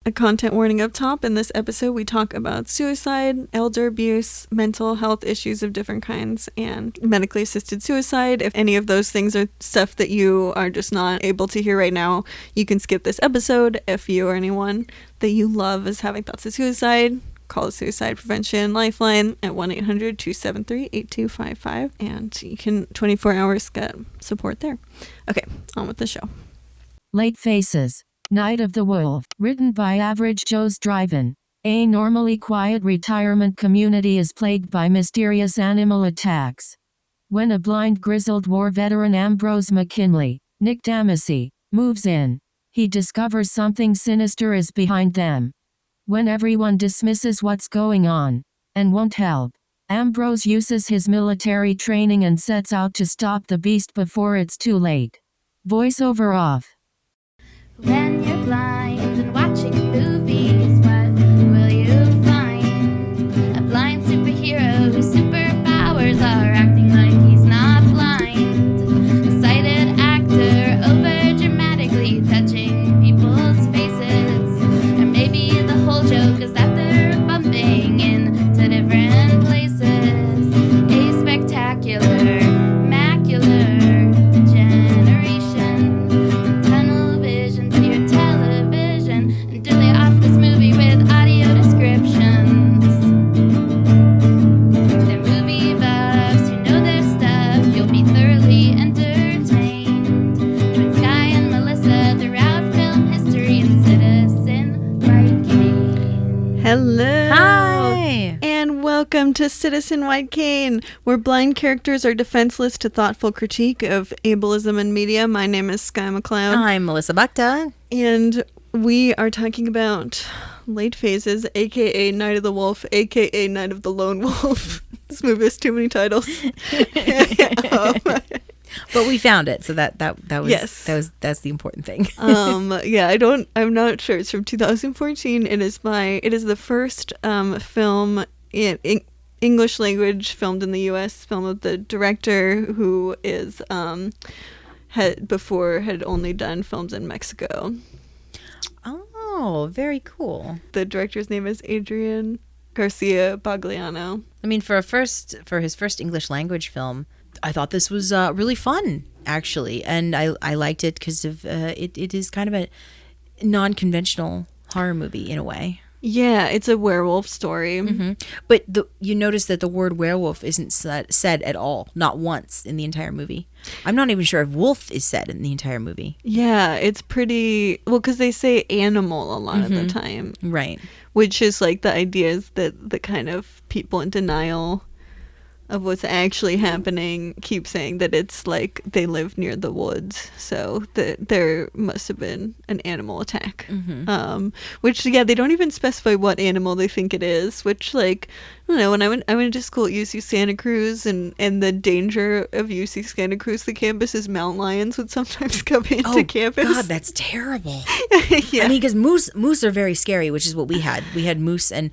A content warning up top. In this episode, we talk about suicide, elder abuse, mental health issues of different kinds, and medically assisted suicide. If any of those things are stuff that you are just not able to hear right now, you can skip this episode. If you or anyone that you love is having thoughts of suicide, call the Suicide Prevention Lifeline at 1-800-273-8255, and you can 24 hours get support there. Okay, on with the show. Late Faces. Night of the Wolf, written by Average Joe's Drive-In. A normally quiet retirement community is plagued by mysterious animal attacks. When a blind grizzled war veteran Ambrose McKinley, Nick Damacy, moves in, he discovers something sinister is behind them. When everyone dismisses what's going on, and won't help, Ambrose uses his military training and sets out to stop the beast before it's too late. Voiceover off. When you're blind and watching movies, what will you find? A blind superhero whose superpowers are acting like he's not blind. A sighted actor over-dramatically touching people's faces. Or maybe the whole joke is that they're bumping into different places. A spectacular, macular generation. Tunnel vision to your television until they off this movie with audio descriptions. They're movie buffs who know their stuff. You'll be thoroughly entertained. Join Sky and Melissa throughout film history and Citizen White Cane. Hello. Hi. And welcome to Citizen White Cane, where blind characters are defenseless to thoughtful critique of ableism in media. My name is Sky McLeod, I'm Melissa Bukta. and we are talking about Late Phases, aka Night of the Wolf, aka Night of the Lone Wolf. This movie has too many titles. But we found it, so that was Yes. that's the important thing. Yeah, I'm not sure. It's from 2014. It is the first film in English language filmed in the U.S. film of the director who is had only done films in Mexico. Oh, very cool. The director's name is Adrian Garcia Bagliano. I mean, for his first English language film, I thought this was really fun, actually, and I liked it because of it is kind of a non-conventional horror movie in a way. Yeah, it's a werewolf story. Mm-hmm. But you notice that the word werewolf isn't said at all, not once in the entire movie. I'm not even sure if wolf is said in the entire movie. Yeah, it's pretty well because they say animal a lot of the time, Right. which is like the idea is that the kind of people in denial of what's actually happening keep saying that it's like they live near the woods, so that there must have been an animal attack. Which they don't even specify what animal they think it is, which like I don't know, when I went to school at UC Santa Cruz, and the danger of UC Santa Cruz, the campus is mountain lions would sometimes come into campus. God, that's terrible. Yeah. I mean, because moose are very scary, which is what we had. We had moose and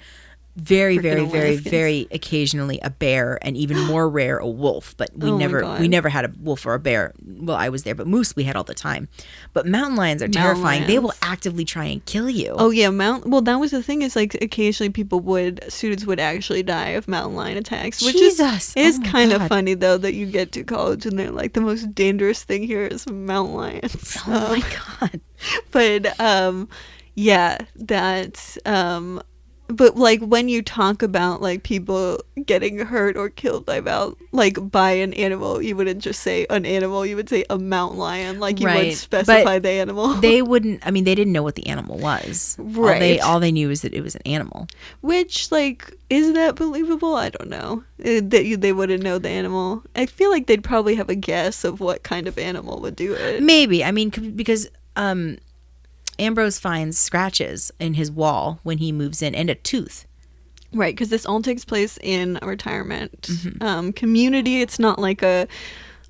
very, Freaking very, very, Alaskans. very occasionally a bear, and even more rare a wolf. But we Oh my never God. had a wolf or a bear. Well, I was there, but moose we had all the time. But mountain lions are Mountain terrifying. They will lions. actively try and kill you. Oh yeah, well that was the thing is like occasionally students would actually die of mountain lion attacks, which Jesus. is Oh my kind of God. funny though that you get to college and they're like the most dangerous thing here is mountain lions. Oh my God. But yeah, that's but like when you talk about like people getting hurt or killed by by an animal, you wouldn't just say an animal, you would say a mountain lion, like you would Right. specify But the animal. They wouldn't. I mean, they didn't know what the animal was. Right. All they knew is that it was an animal. Which, like, is that believable? I don't know. They wouldn't know the animal. I feel like they'd probably have a guess of what kind of animal would do it. Maybe. I mean, because Ambrose finds scratches in his wall when he moves in, and a tooth. Right, because this all takes place in a retirement community. It's not like a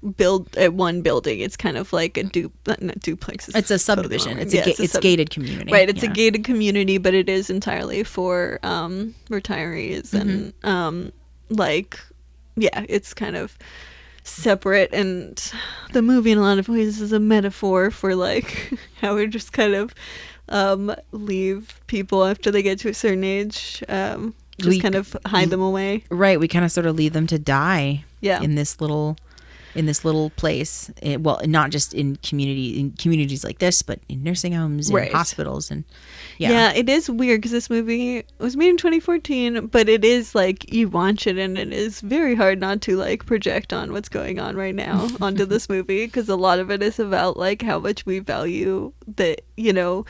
one building. It's kind of like a not duplex. It's a subdivision. It's a gated community. Right, it's a Yeah. gated community, but it is entirely for retirees and it's kind of separate, and the movie in a lot of ways is a metaphor for like how we're just kind of leave people after they get to a certain age. Just We- kind of hide them away. Right, we kind of sort of leave them to die Yeah. in this little place. Well, not just in communities like this, but in nursing homes and Right. hospitals and Yeah, it is weird because this movie was made in 2014, but it is like you watch it and it is very hard not to like project on what's going on right now onto this movie, because a lot of it is about like how much we value that, you know,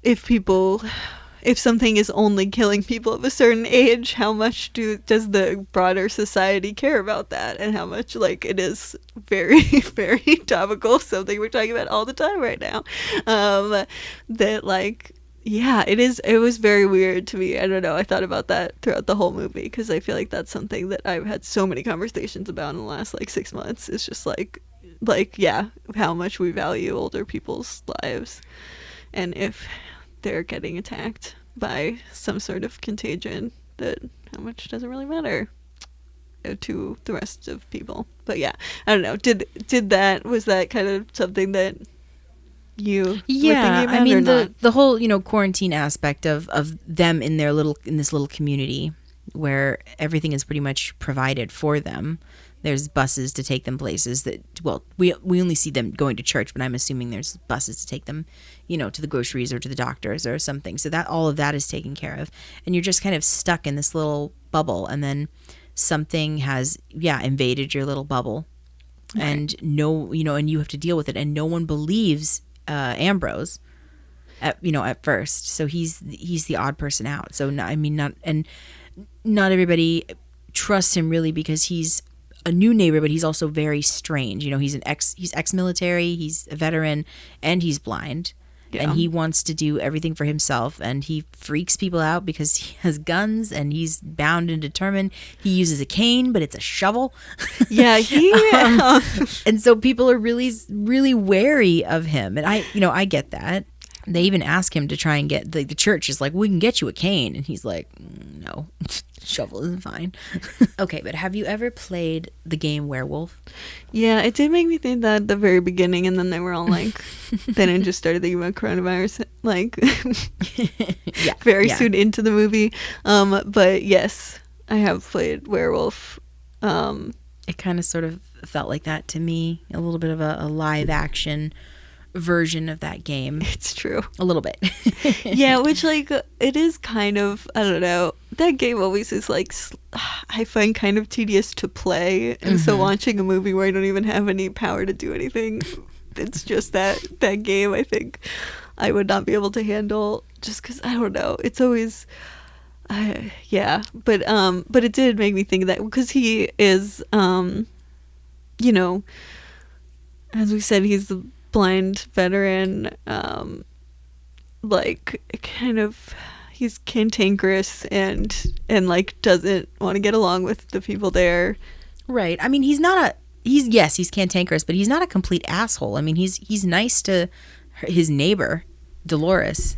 if something is only killing people of a certain age, how much does the broader society care about that, and how much like it is very very topical, something we're talking about all the time right now. That like, yeah, it was very weird to me. I don't know, I thought about that throughout the whole movie because I feel like that's something that I've had so many conversations about in the last like 6 months. It's just like yeah, how much we value older people's lives, and if they're getting attacked by some sort of contagion, that how much does it really matter to the rest of people. But yeah, I don't know, was that kind of something that you were thinking about, I mean or not? the whole quarantine aspect of them in this little community where everything is pretty much provided for them. There's buses to take them places that, well, we only see them going to church, but I'm assuming there's buses to take them, to the groceries or to the doctors or something. So that all of that is taken care of. And you're just kind of stuck in this little bubble, and then something has, invaded your little bubble. Right. And and you have to deal with it. And no one believes Ambrose at first. So he's the odd person out. So not everybody trusts him really, because he's a new neighbor, but he's also very strange. He's ex-military, he's a veteran, and he's blind. Yeah. And he wants to do everything for himself, and he freaks people out because he has guns and he's bound and determined. He uses a cane, but it's a shovel. Yeah, and so people are really, really wary of him. And I get that. They even ask him to try and get the church is like, we can get you a cane, and he's like, no, shovel isn't fine. Okay, but have you ever played the game Werewolf? Yeah, it did make me think that at the very beginning, and then they were all like, then I just started thinking about coronavirus, like, very soon into the movie. But yes, I have played Werewolf. It kind of sort of felt like that to me, a little bit of a live action version of that game. It's true, a little bit. Yeah, which like it is kind of, I don't know, that game always is like, I find kind of tedious to play, and so watching a movie where I don't even have any power to do anything, it's just that game I think I would not be able to handle, just because I don't know, it's always but it did make me think that, because he is as we said, he's the blind veteran, like kind of, he's cantankerous and like doesn't want to get along with the people there. Right. I mean, he's cantankerous, but he's not a complete asshole. I mean, he's nice to his neighbor, Dolores.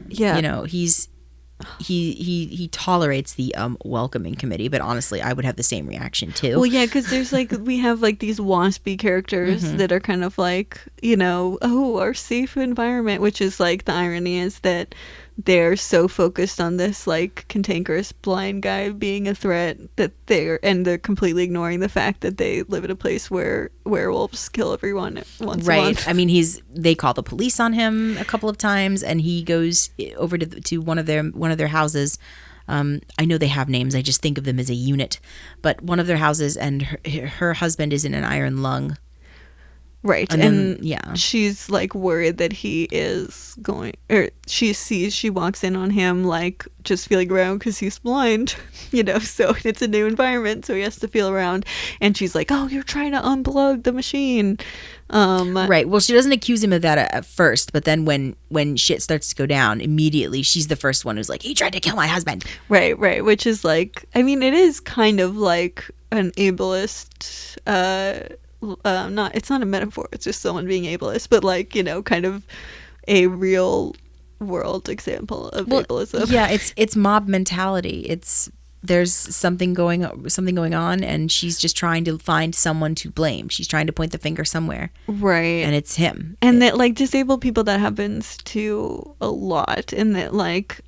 Yeah. He tolerates the welcoming committee, but honestly, I would have the same reaction too. Well, yeah, because there's like, we have like these waspy characters that are kind of like, our safe environment, which is like, the irony is that they're so focused on this like cantankerous blind guy being a threat that they're completely ignoring the fact that they live in a place where werewolves kill everyone once a month. I mean, they call the police on him a couple of times, and he goes over to one of their houses. I know they have names, I just think of them as a unit, but one of their houses, and her husband is in an iron lung. Right. And she's like worried that he is going, or she walks in on him like just feeling around because he's blind, so it's a new environment, so he has to feel around, and she's like, oh, you're trying to unplug the machine. Right. Well, she doesn't accuse him of that at first, but then when shit starts to go down, immediately she's the first one who's like, he tried to kill my husband. Right. Which is like, I mean, it is kind of like an ableist, it's not a metaphor, it's just someone being ableist, but like, kind of a real world example of ableism. Yeah, it's mob mentality. It's there's something going on, and she's just trying to find someone to blame. She's trying to point the finger somewhere, right, and it's him. and that like disabled people, that happens to a lot, and that like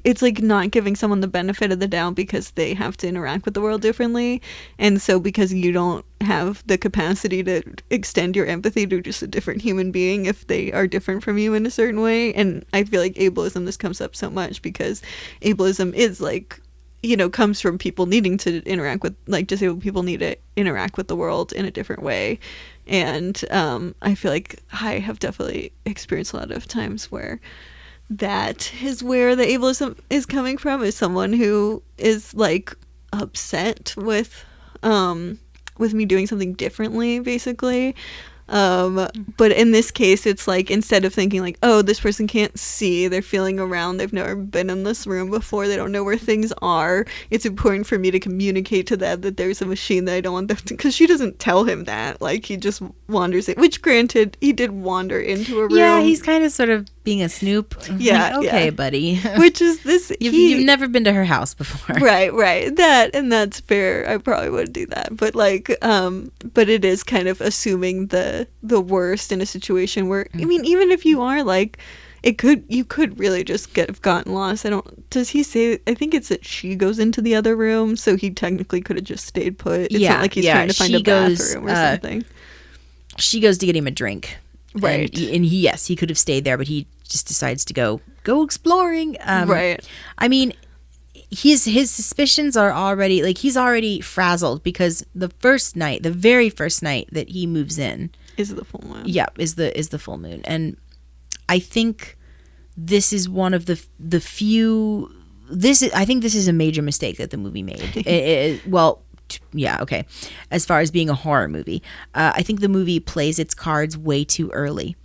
it's like not giving someone the benefit of the doubt because they have to interact with the world differently, and so because you don't have the capacity to extend your empathy to just a different human being if they are different from you in a certain way. And I feel like ableism, this comes up so much because ableism is like, you know, comes from people needing to interact with, like, disabled people need to interact with the world in a different way. And I feel like I have definitely experienced a lot of times where that is where the ableism is coming from, is someone who is like upset with me doing something differently, basically. But in this case, it's like, instead of thinking like, oh, this person can't see, they're feeling around, they've never been in this room before, they don't know where things are, it's important for me to communicate to them that there's a machine that I don't want them to, because she doesn't tell him that, like, he just wanders in, which granted, he did wander into a room. Yeah, he's kind of sort of being a snoop. Yeah, like, okay, yeah. buddy. Which is this, You've never been to her house before. Right, that's fair. I probably would do that, but like but it is kind of assuming the worst in a situation where, I mean, even if you are like, you could really just have gotten lost. Does he say, I think it's that she goes into the other room, so he technically could have just stayed put. It's not like he's trying to find a bathroom or something. She goes to get him a drink. Right. And he could have stayed there, but he just decides to go exploring. Right. I mean, his suspicions are already, like, he's already frazzled because the very first night that he moves in is the full moon. Yeah, is the full moon. And I think this is one of the few, I think this is a major mistake that the movie made. Okay. As far as being a horror movie, I think the movie plays its cards way too early.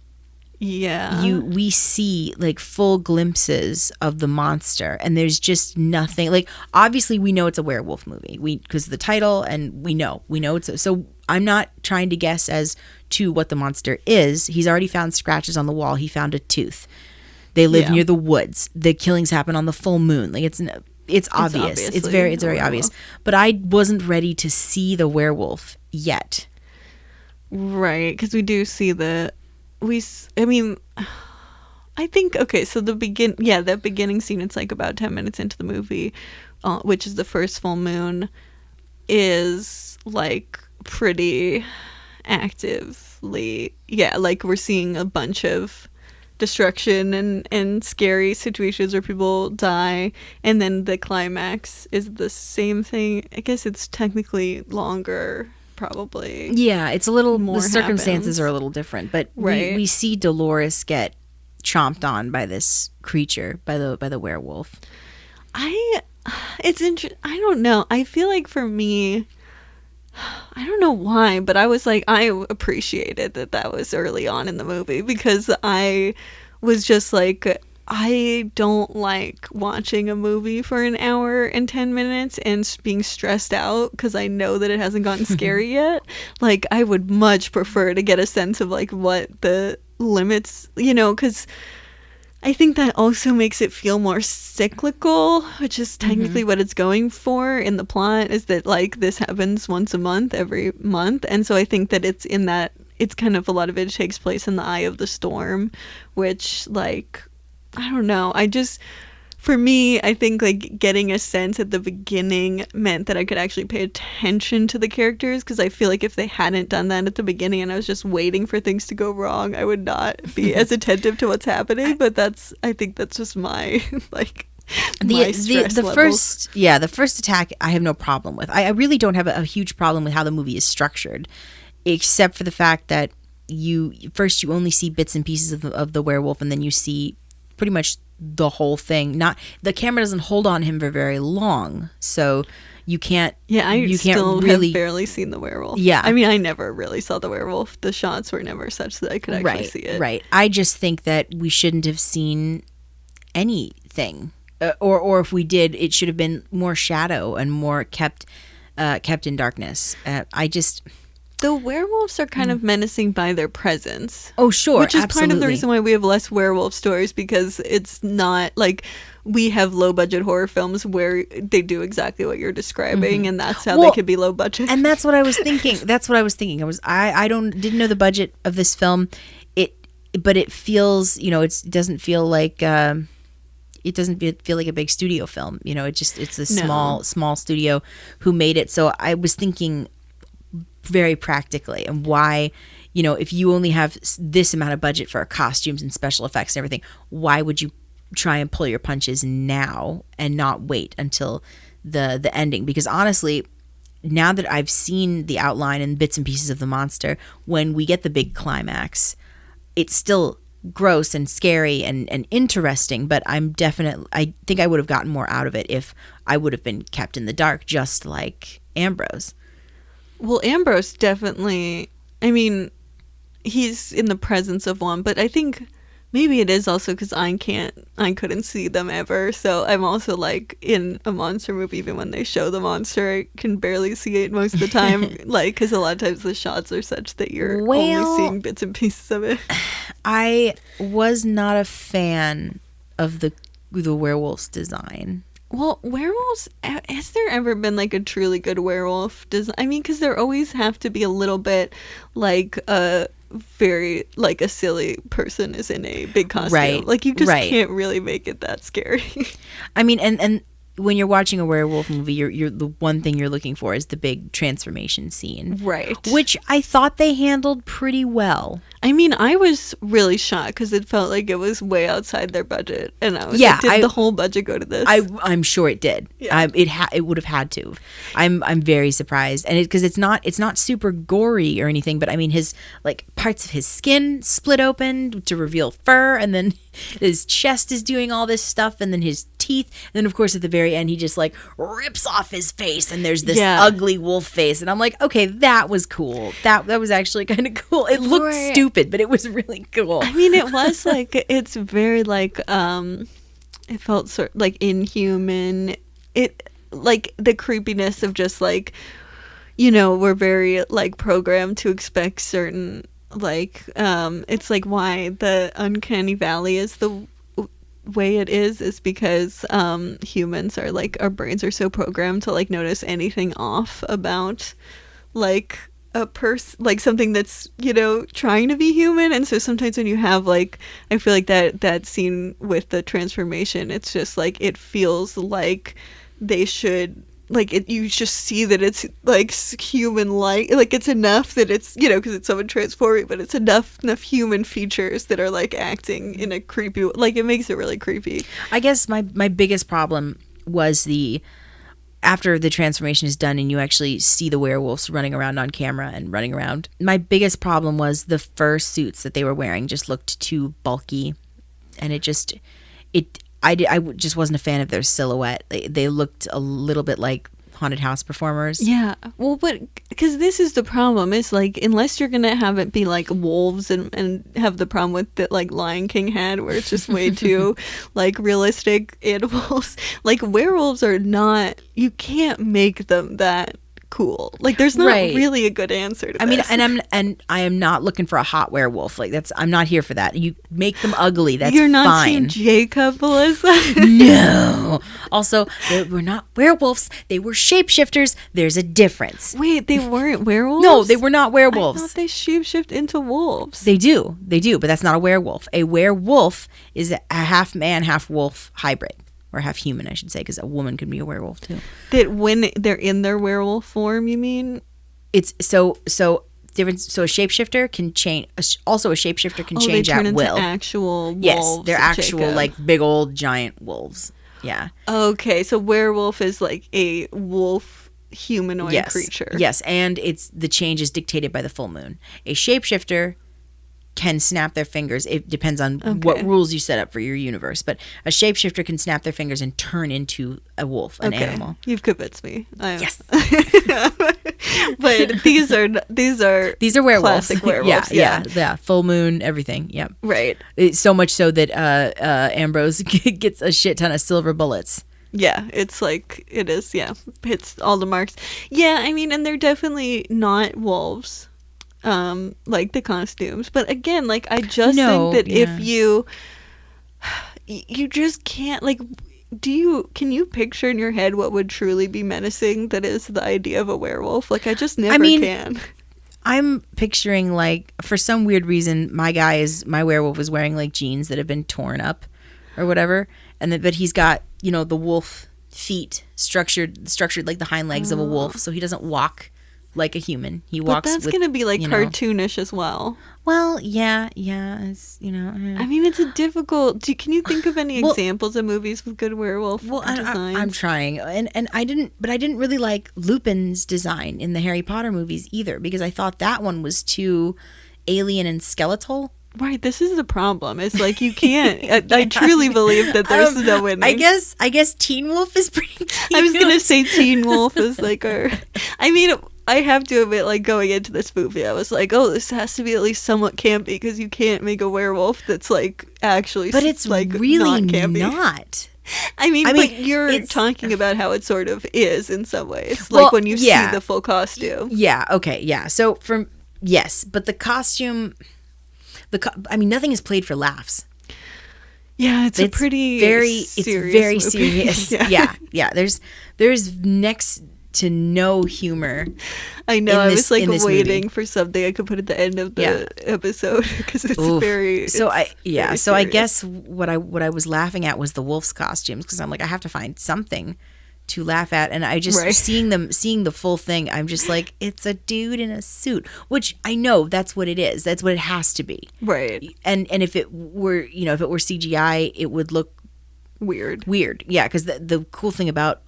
Yeah. We see like full glimpses of the monster, and there's just nothing. Like, obviously we know it's a werewolf movie. Because of the title, and we know it's so I'm not trying to guess as to what the monster is. He's already found scratches on the wall. He found a tooth. They live near the woods. The killings happen on the full moon. Like, it's obvious. It's very obvious. But I wasn't ready to see the werewolf yet. Right, because we do see I think, okay, so that beginning scene, it's like about 10 minutes into the movie, which is the first full moon, is like pretty actively, like we're seeing a bunch of destruction and scary situations where people die, and then the climax is the same thing. I guess it's technically longer, probably. Yeah, it's a little more. The circumstances are a little different, but we see Dolores get chomped on by this creature, by the werewolf. It's interesting. I don't know. I feel like for me, I don't know why, but I was like, I appreciated that was early on in the movie, because I was just like, I don't like watching a movie for an hour and 10 minutes and being stressed out because I know that it hasn't gotten scary yet. Like, I would much prefer to get a sense of like what the limits, because I think that also makes it feel more cyclical, which is technically what it's going for in the plot, is that like this happens once a month, every month. And so I think that it's in that, it's kind of, a lot of it takes place in the eye of the storm, which, like, I don't know. For me, I think like getting a sense at the beginning meant that I could actually pay attention to the characters, because I feel like if they hadn't done that at the beginning and I was just waiting for things to go wrong, I would not be as attentive to what's happening. But I think that's just my like my stress the levels. the first attack I have no problem with. I really don't have a huge problem with how the movie is structured, except for the fact that you only see bits and pieces of the werewolf, and then you see pretty much the whole thing. The camera doesn't hold on him for very long, so you can't. Yeah, you still have barely seen the werewolf. Yeah, I mean, I never really saw the werewolf. The shots were never such that I could actually see it. Right. I just think that we shouldn't have seen anything, or if we did, it should have been more shadow and more kept in darkness. The werewolves are kind of menacing by their presence. Oh, sure. Which is absolutely. part of the reason why we have less werewolf stories, because it's not like we have low budget horror films where they do exactly what you're describing, and that's how Well, they could be low budget. And that's what I was thinking. I didn't know the budget of this film. But it feels, it doesn't feel like feel like a big studio film. It's a small studio who made it. So I was thinking very practically, and why, if you only have this amount of budget for costumes and special effects and everything, why would you try and pull your punches now and not wait until the ending? Because honestly, now that I've seen the outline and bits and pieces of the monster, when we get the big climax, it's still gross and scary and interesting, but I think I would have gotten more out of it if I would have been kept in the dark, just like Ambrose. Well, Ambrose definitely, I mean, he's in the presence of one, but I think maybe it is also because I couldn't see them ever. So I'm also like, in a monster movie, even when they show the monster, I can barely see it most of the time. Like, because a lot of times the shots are such that you're only seeing bits and pieces of it. I was not a fan of the werewolf's design. Well, werewolves, has there ever been like a truly good werewolf design? I mean, because there always have to be a little bit like very like a silly person is in a big costume. Right. Like you just Right. can't really make it that scary. I mean, and when you're watching a werewolf movie, you're the one thing you're looking for is the big transformation scene. Right. Which I thought they handled pretty well. I mean, I was really shocked because it felt like it was way outside their budget, and I was like, did the whole budget go to this? I'm sure it did. Yeah. It would have had to. I'm very surprised, and because it's not super gory or anything, but I mean his like parts of his skin split open to reveal fur, and then his chest is doing all this stuff, and then his teeth, and then of course at the very end he just like rips off his face, and there's this ugly wolf face, and I'm like, okay, that was cool. That was actually kind of cool. It looked stupid, but it was really cool. I mean, it was like, it's very like it felt sort like inhuman. It like the creepiness of just like, we're very like programmed to expect certain like it's like why the uncanny valley is the way it is because humans are like, our brains are so programmed to like notice anything off about like a person, like something that's trying to be human. And so sometimes when you have like, I feel like that scene with the transformation, it's just like it feels like they should like it, you just see that it's like human like it's enough that it's because it's someone transforming, but it's enough human features that are like acting in a creepy, like it makes it really creepy. I guess my biggest problem was after the transformation is done and you actually see the werewolves running around on camera and running around, my biggest problem was the fur suits that they were wearing just looked too bulky, and I just wasn't a fan of their silhouette. They looked a little bit like haunted house performers. Yeah. Well, but because this is the problem, is like, unless you're gonna have it be like wolves and have the problem with that like Lion King had, where it's just way too like realistic animals, like werewolves are not, you can't make them that cool. Like there's not really a good answer to this. And I am not looking for a hot werewolf. Like I'm not here for that. You make them ugly. That's You're not fine. Team Jacob, Melissa. No. Also, they were not werewolves. They were shapeshifters. There's a difference. Wait, they weren't werewolves? No, they were not werewolves. I thought they shapeshift into wolves. They do, but that's not a werewolf. A werewolf is a half man, half wolf hybrid. Or half human, I should say, because a woman could be a werewolf too. That when they're in their werewolf form, you mean? It's so different. So a shapeshifter can change. Also, a shapeshifter can change they turn at into will. Actual wolves. Yes, they're actual Jacob. like big old giant wolves. Yeah. Okay, so werewolf is like a wolf humanoid creature. Yes, and the change is dictated by the full moon. A shapeshifter can snap their fingers. It depends on what rules you set up for your universe, but a shapeshifter can snap their fingers and turn into a wolf, an animal. You've convinced me. Yes. But these are werewolves. Classic werewolves. Yeah. Full moon, everything. Yep. Right. It's so much so that Ambrose gets a shit ton of silver bullets. Yeah, it's like, it is, hits all the marks. Yeah, I mean, and they're definitely not wolves. Like the costumes, but again, like I just think that if you just can't, like, can you picture in your head what would truly be menacing that is the idea of a werewolf? Like, I just never can. I'm picturing, like, for some weird reason, my werewolf is wearing like jeans that have been torn up or whatever, but he's got, you know, the wolf feet structured like the hind legs of a wolf, so he doesn't walk like a human. He walks. But that's gonna be like cartoonish as well. Well, yeah, it's, you know. I mean, it's a difficult. Can you think of any examples of movies with good werewolf designs? I'm trying, and I didn't really like Lupin's design in the Harry Potter movies either, because I thought that one was too alien and skeletal. Right, this is the problem. It's like you can't. I truly believe that there's no winning. I guess Teen Wolf is pretty cute. I was gonna say Teen Wolf is like our. I mean, I have to admit, like, going into this movie, I was like, oh, this has to be at least somewhat campy, because you can't make a werewolf that's, like, actually, but it's like, really not campy. Not. I mean, but you're talking about how it sort of is in some ways, like when you see the full costume. Yeah. Okay. Yeah. So but the costume, nothing is played for laughs. Yeah, it's very serious. Yeah. There's next to no humor. I know. I was like waiting for something I could put at the end of the episode, because it's very. So I guess what I was laughing at was the wolf's costumes, because I'm like, I have to find something to laugh at, and I just seeing the full thing, I'm just like, it's a dude in a suit, which I know that's what it is. That's what it has to be. Right. And if it were CGI, it would look weird. Yeah, because the cool thing about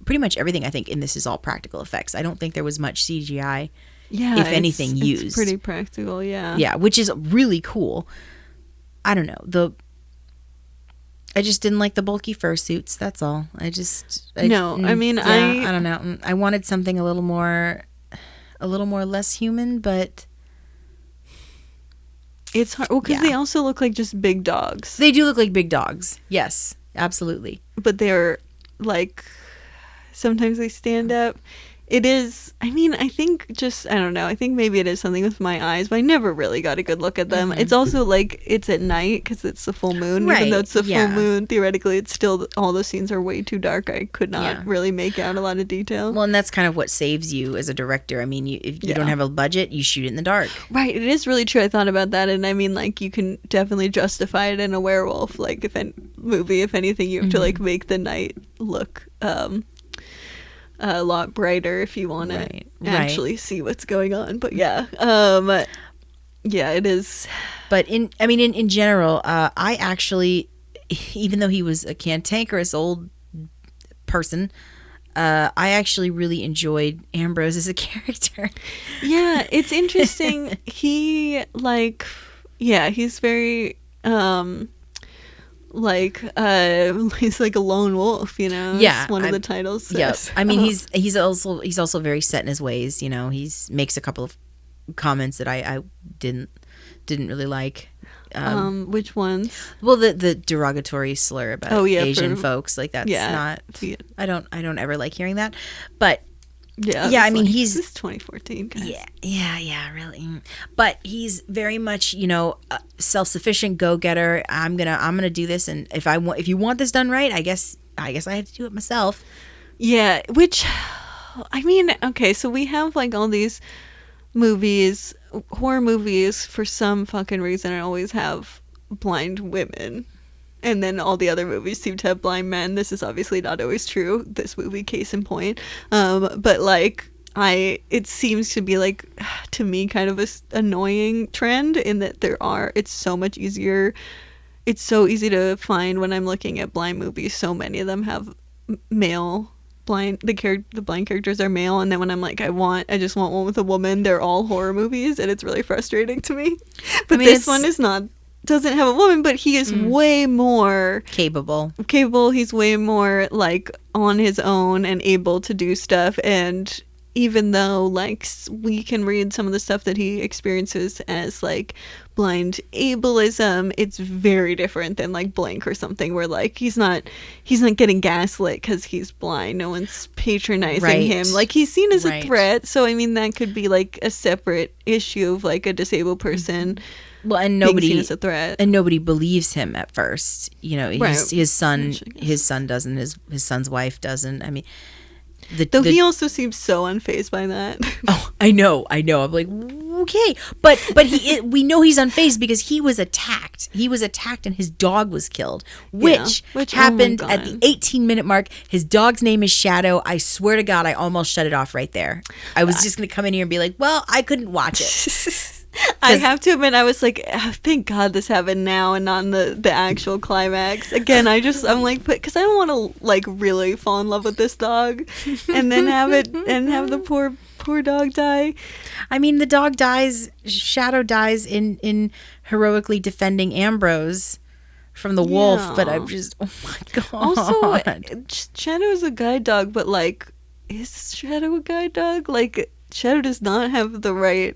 pretty much everything I think in this is all practical effects. I don't think there was much CGI, if anything, used. It's pretty practical, yeah. Yeah, which is really cool. I don't know. I just didn't like the bulky fursuits. That's all. I don't know. I wanted something a little more less human, but it's hard. Well, because they also look like just big dogs. They do look like big dogs. Yes, absolutely. But they're like, sometimes they stand up. It is, I mean, I think I don't know. I think maybe it is something with my eyes, but I never really got a good look at them. Mm-hmm. It's also like, it's at night because it's the full moon. Right. Even though it's the full moon, theoretically, it's still, all the scenes are way too dark. I could not really make out a lot of detail. Well, and that's kind of what saves you as a director. I mean, if you don't have a budget, you shoot it in the dark. Right. It is really true. I thought about that. And I mean, like, you can definitely justify it in a werewolf, like, if anything, you have to, like, make the night look, a lot brighter if you want to actually see what's going on. But it is. But in general, I actually, even though he was a cantankerous old person, I actually really enjoyed Ambrose as a character. Yeah, it's interesting. He's very he's like a lone wolf, you know. Yeah, one of the titles. Yes, I mean he's also very set in his ways. You know, makes a couple of comments that I didn't really like. Which ones? Well, the derogatory slur about Asian folks, like that's not. I don't ever like hearing that, but. Yeah, I mean, this is 2014, guys. Yeah, really. But he's very much, a self-sufficient go-getter. I'm gonna do this, and if you want this done right, I guess I have to do it myself. Yeah, which, I mean, okay, so we have like all these movies, horror movies, for some fucking reason, I always have blind women. And then all the other movies seem to have blind men. This is obviously not always true. This movie, case in point. But like, it seems to be like, to me, kind of a annoying trend in that it's so much easier. It's so easy to find when I'm looking at blind movies. So many of them have male blind. The blind characters are male, and then when I'm like, I just want one with a woman. They're all horror movies, and it's really frustrating to me. But this one is not. Doesn't have a woman, but he is way more capable. He's way more like on his own and able to do stuff. And even though like we can read some of the stuff that he experiences as like blind ableism, it's very different than like Blank or something, where like he's not getting gaslit because he's blind. No one's patronizing him. Like he's seen as a threat. So I mean, that could be like a separate issue of like a disabled person. Well, and being seen nobody as a threat. and nobody believes him at first. You know, Right. his son Which I guess- doesn't. His son's wife doesn't. I mean, Though he also seems so unfazed by that. Oh, I know. I'm like, okay, but we know he's unfazed because he was attacked. He was attacked and his dog was killed, which oh my happened at the God. 18-minute mark. His dog's name is Shadow. I swear to God, I almost shut it off right there. I was just gonna come in here and be like, well, I couldn't watch it. I have to admit, I was like, thank God this happened now and not in the actual climax. Again, I'm like, because I don't want to like really fall in love with this dog, and then have the poor dog die. I mean, the dog dies. Shadow dies in heroically defending Ambrose from the wolf. But I'm just, oh my God. Also, Shadow is a guide dog, but like, is Shadow a guide dog? Like, Shadow does not have the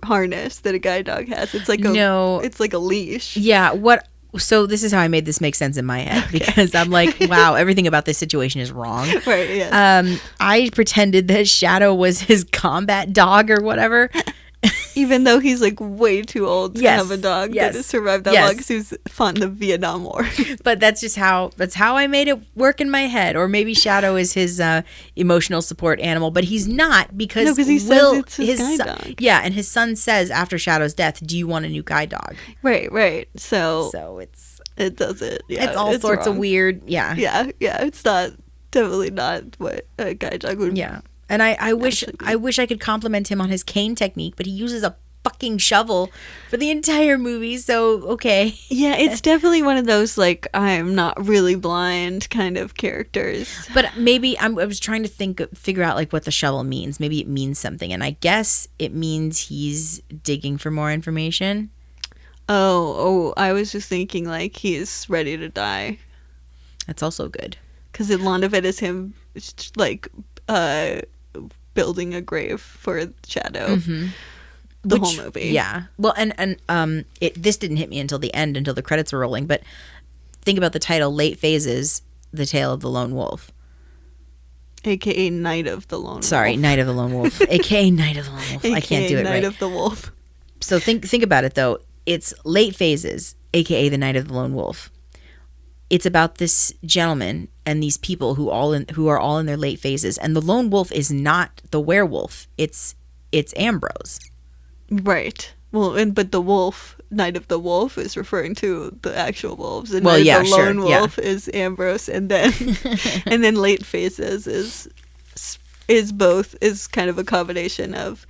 harness that a guide dog has. It's like it's like a leash. Yeah, so this is how I made this make sense in my head, because I'm like, wow, everything about this situation is wrong. Right, yes. I pretended that Shadow was his combat dog or whatever. Even though he's like way too old to Yes, have a dog yes, that has survived that yes. long, because he was fought in the Vietnam War. But that's how I made it work in my head. Or maybe Shadow is his emotional support animal, but he's not, because No, 'cause he says it's his guide dog. Yeah, and his son says after Shadow's death, "Do you want a new guide dog?" Right. So it does it. Yeah, it's all sorts of wrong. weird. Yeah. It's definitely not what a guide dog would. Yeah. And I wish I could compliment him on his cane technique, but he uses a fucking shovel for the entire movie. So okay. Yeah, it's definitely one of those like I'm not really blind kind of characters. But maybe I was trying to figure out like what the shovel means. Maybe it means something, and I guess it means he's digging for more information. Oh, I was just thinking like he's ready to die. That's also good. Because a lot of it is him like building a grave for Shadow. Mm-hmm. The whole movie. Yeah. Well, and this didn't hit me until the end, until the credits were rolling. But think about the title, Late Phases, The Tale of the Lone Wolf. AKA Night of the Lone Wolf. Sorry, Night of the Lone Wolf. AKA Night of the Lone Wolf. I can't do it Night right. of the Wolf. So think about it, though. It's Late Phases, AKA The Night of the Lone Wolf. It's about this gentleman and these people who are all in their late phases. And the lone wolf is not the werewolf. It's Ambrose. Right. Well, but the wolf, Night of the Wolf, is referring to the actual wolves. And Well, Night yeah, of the sure, Lone yeah. Wolf is Ambrose, and then and then Late Phases is kind of a combination of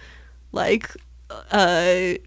like old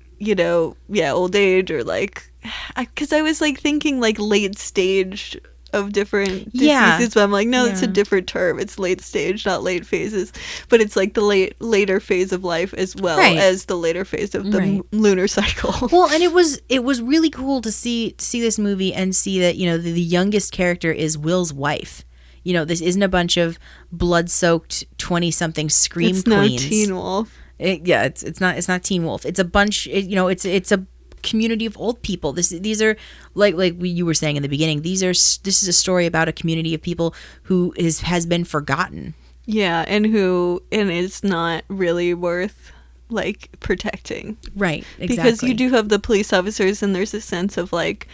age, or like, because I was like thinking like late stage of different diseases, but I'm like, no, it's a different term. It's late stage, not late phases. But it's like the later phase of life as well as the later phase of the lunar cycle. Well, and it was really cool to see this movie and see that, the youngest character is Will's wife. This isn't a bunch of blood-soaked 20-something scream it's queens. Not Teen Wolf. It's not Teen Wolf. It's a bunch. It's a community of old people. These are like you were saying in the beginning. This is a story about a community of people who has been forgotten. Yeah, and it's not really worth like protecting. Right. Exactly. Because you do have the police officers, and there's a sense of like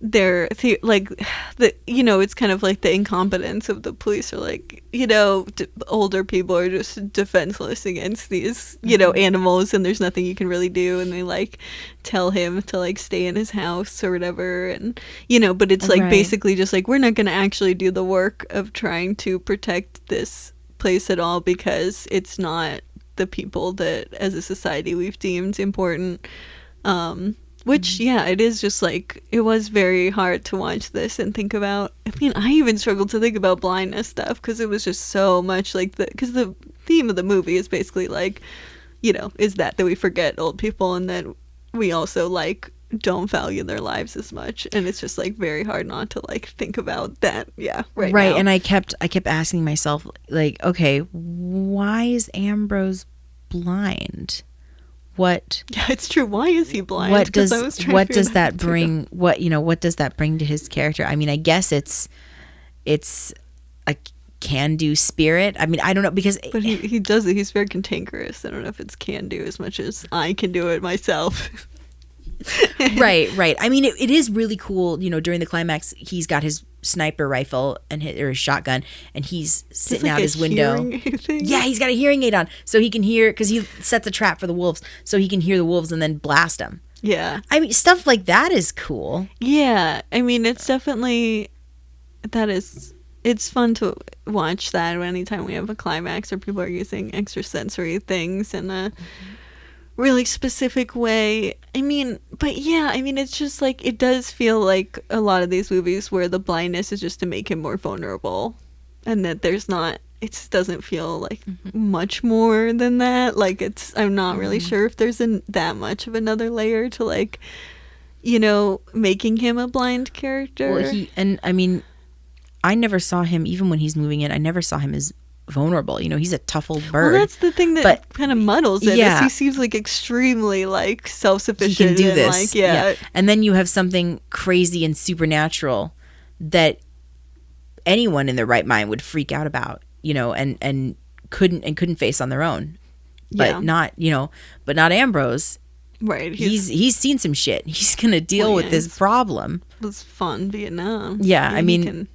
it's kind of like the incompetence of the police, or like older people are just defenseless against these animals, and there's nothing you can really do, and they like tell him to like stay in his house or whatever, and but it's like basically just like, we're not going to actually do the work of trying to protect this place at all, because it's not the people that as a society we've deemed important. Which, it is just like, it was very hard to watch this and think about. I mean, I even struggled to think about blindness stuff, because it was just so much like because the theme of the movie is basically like, is that we forget old people, and that we also like don't value their lives as much. And it's just like very hard not to like think about that. Yeah. Right. Now. And I kept asking myself, like, okay, why is Ambrose blind? What? Yeah, it's true. Why is he blind? What does that bring? What does that bring to his character? I mean, I guess it's a can-do spirit. I mean, I don't know, because but he does it. He's very cantankerous. I don't know if it's can-do as much as I can do it myself. Right. I mean, it is really cool. You know, during the climax, he's got his sniper rifle or his shotgun, and he's sitting like out a his window. hearing thing. Yeah, he's got a hearing aid on, so he can hear, because he sets a trap for the wolves, so he can hear the wolves and then blast them. Yeah. I mean, stuff like that is cool. Yeah. I mean, it's definitely, it's fun to watch that anytime we have a climax or people are using extrasensory things in a really specific way. I mean, but yeah, I mean, it's just like, it does feel like a lot of these movies where the blindness is just to make him more vulnerable, and that there's not, it just doesn't feel like much more than that. Like, I'm not really sure if there's that much of another layer to, like, you know, making him a blind character. Well, I mean, I never saw him, even when he's moving in, I never saw him as vulnerable. You know, he's a tough old bird. Well, that's the thing that kind of muddles it. Yeah. Is he seems like extremely, like, self-sufficient. He can do and, this. Like, yeah. And then you have something crazy and supernatural that anyone in their right mind would freak out about, you know, and couldn't face on their own. But not Ambrose. Right. He's seen some shit. He's gonna deal with this problem. It was fun Vietnam. Yeah, I mean,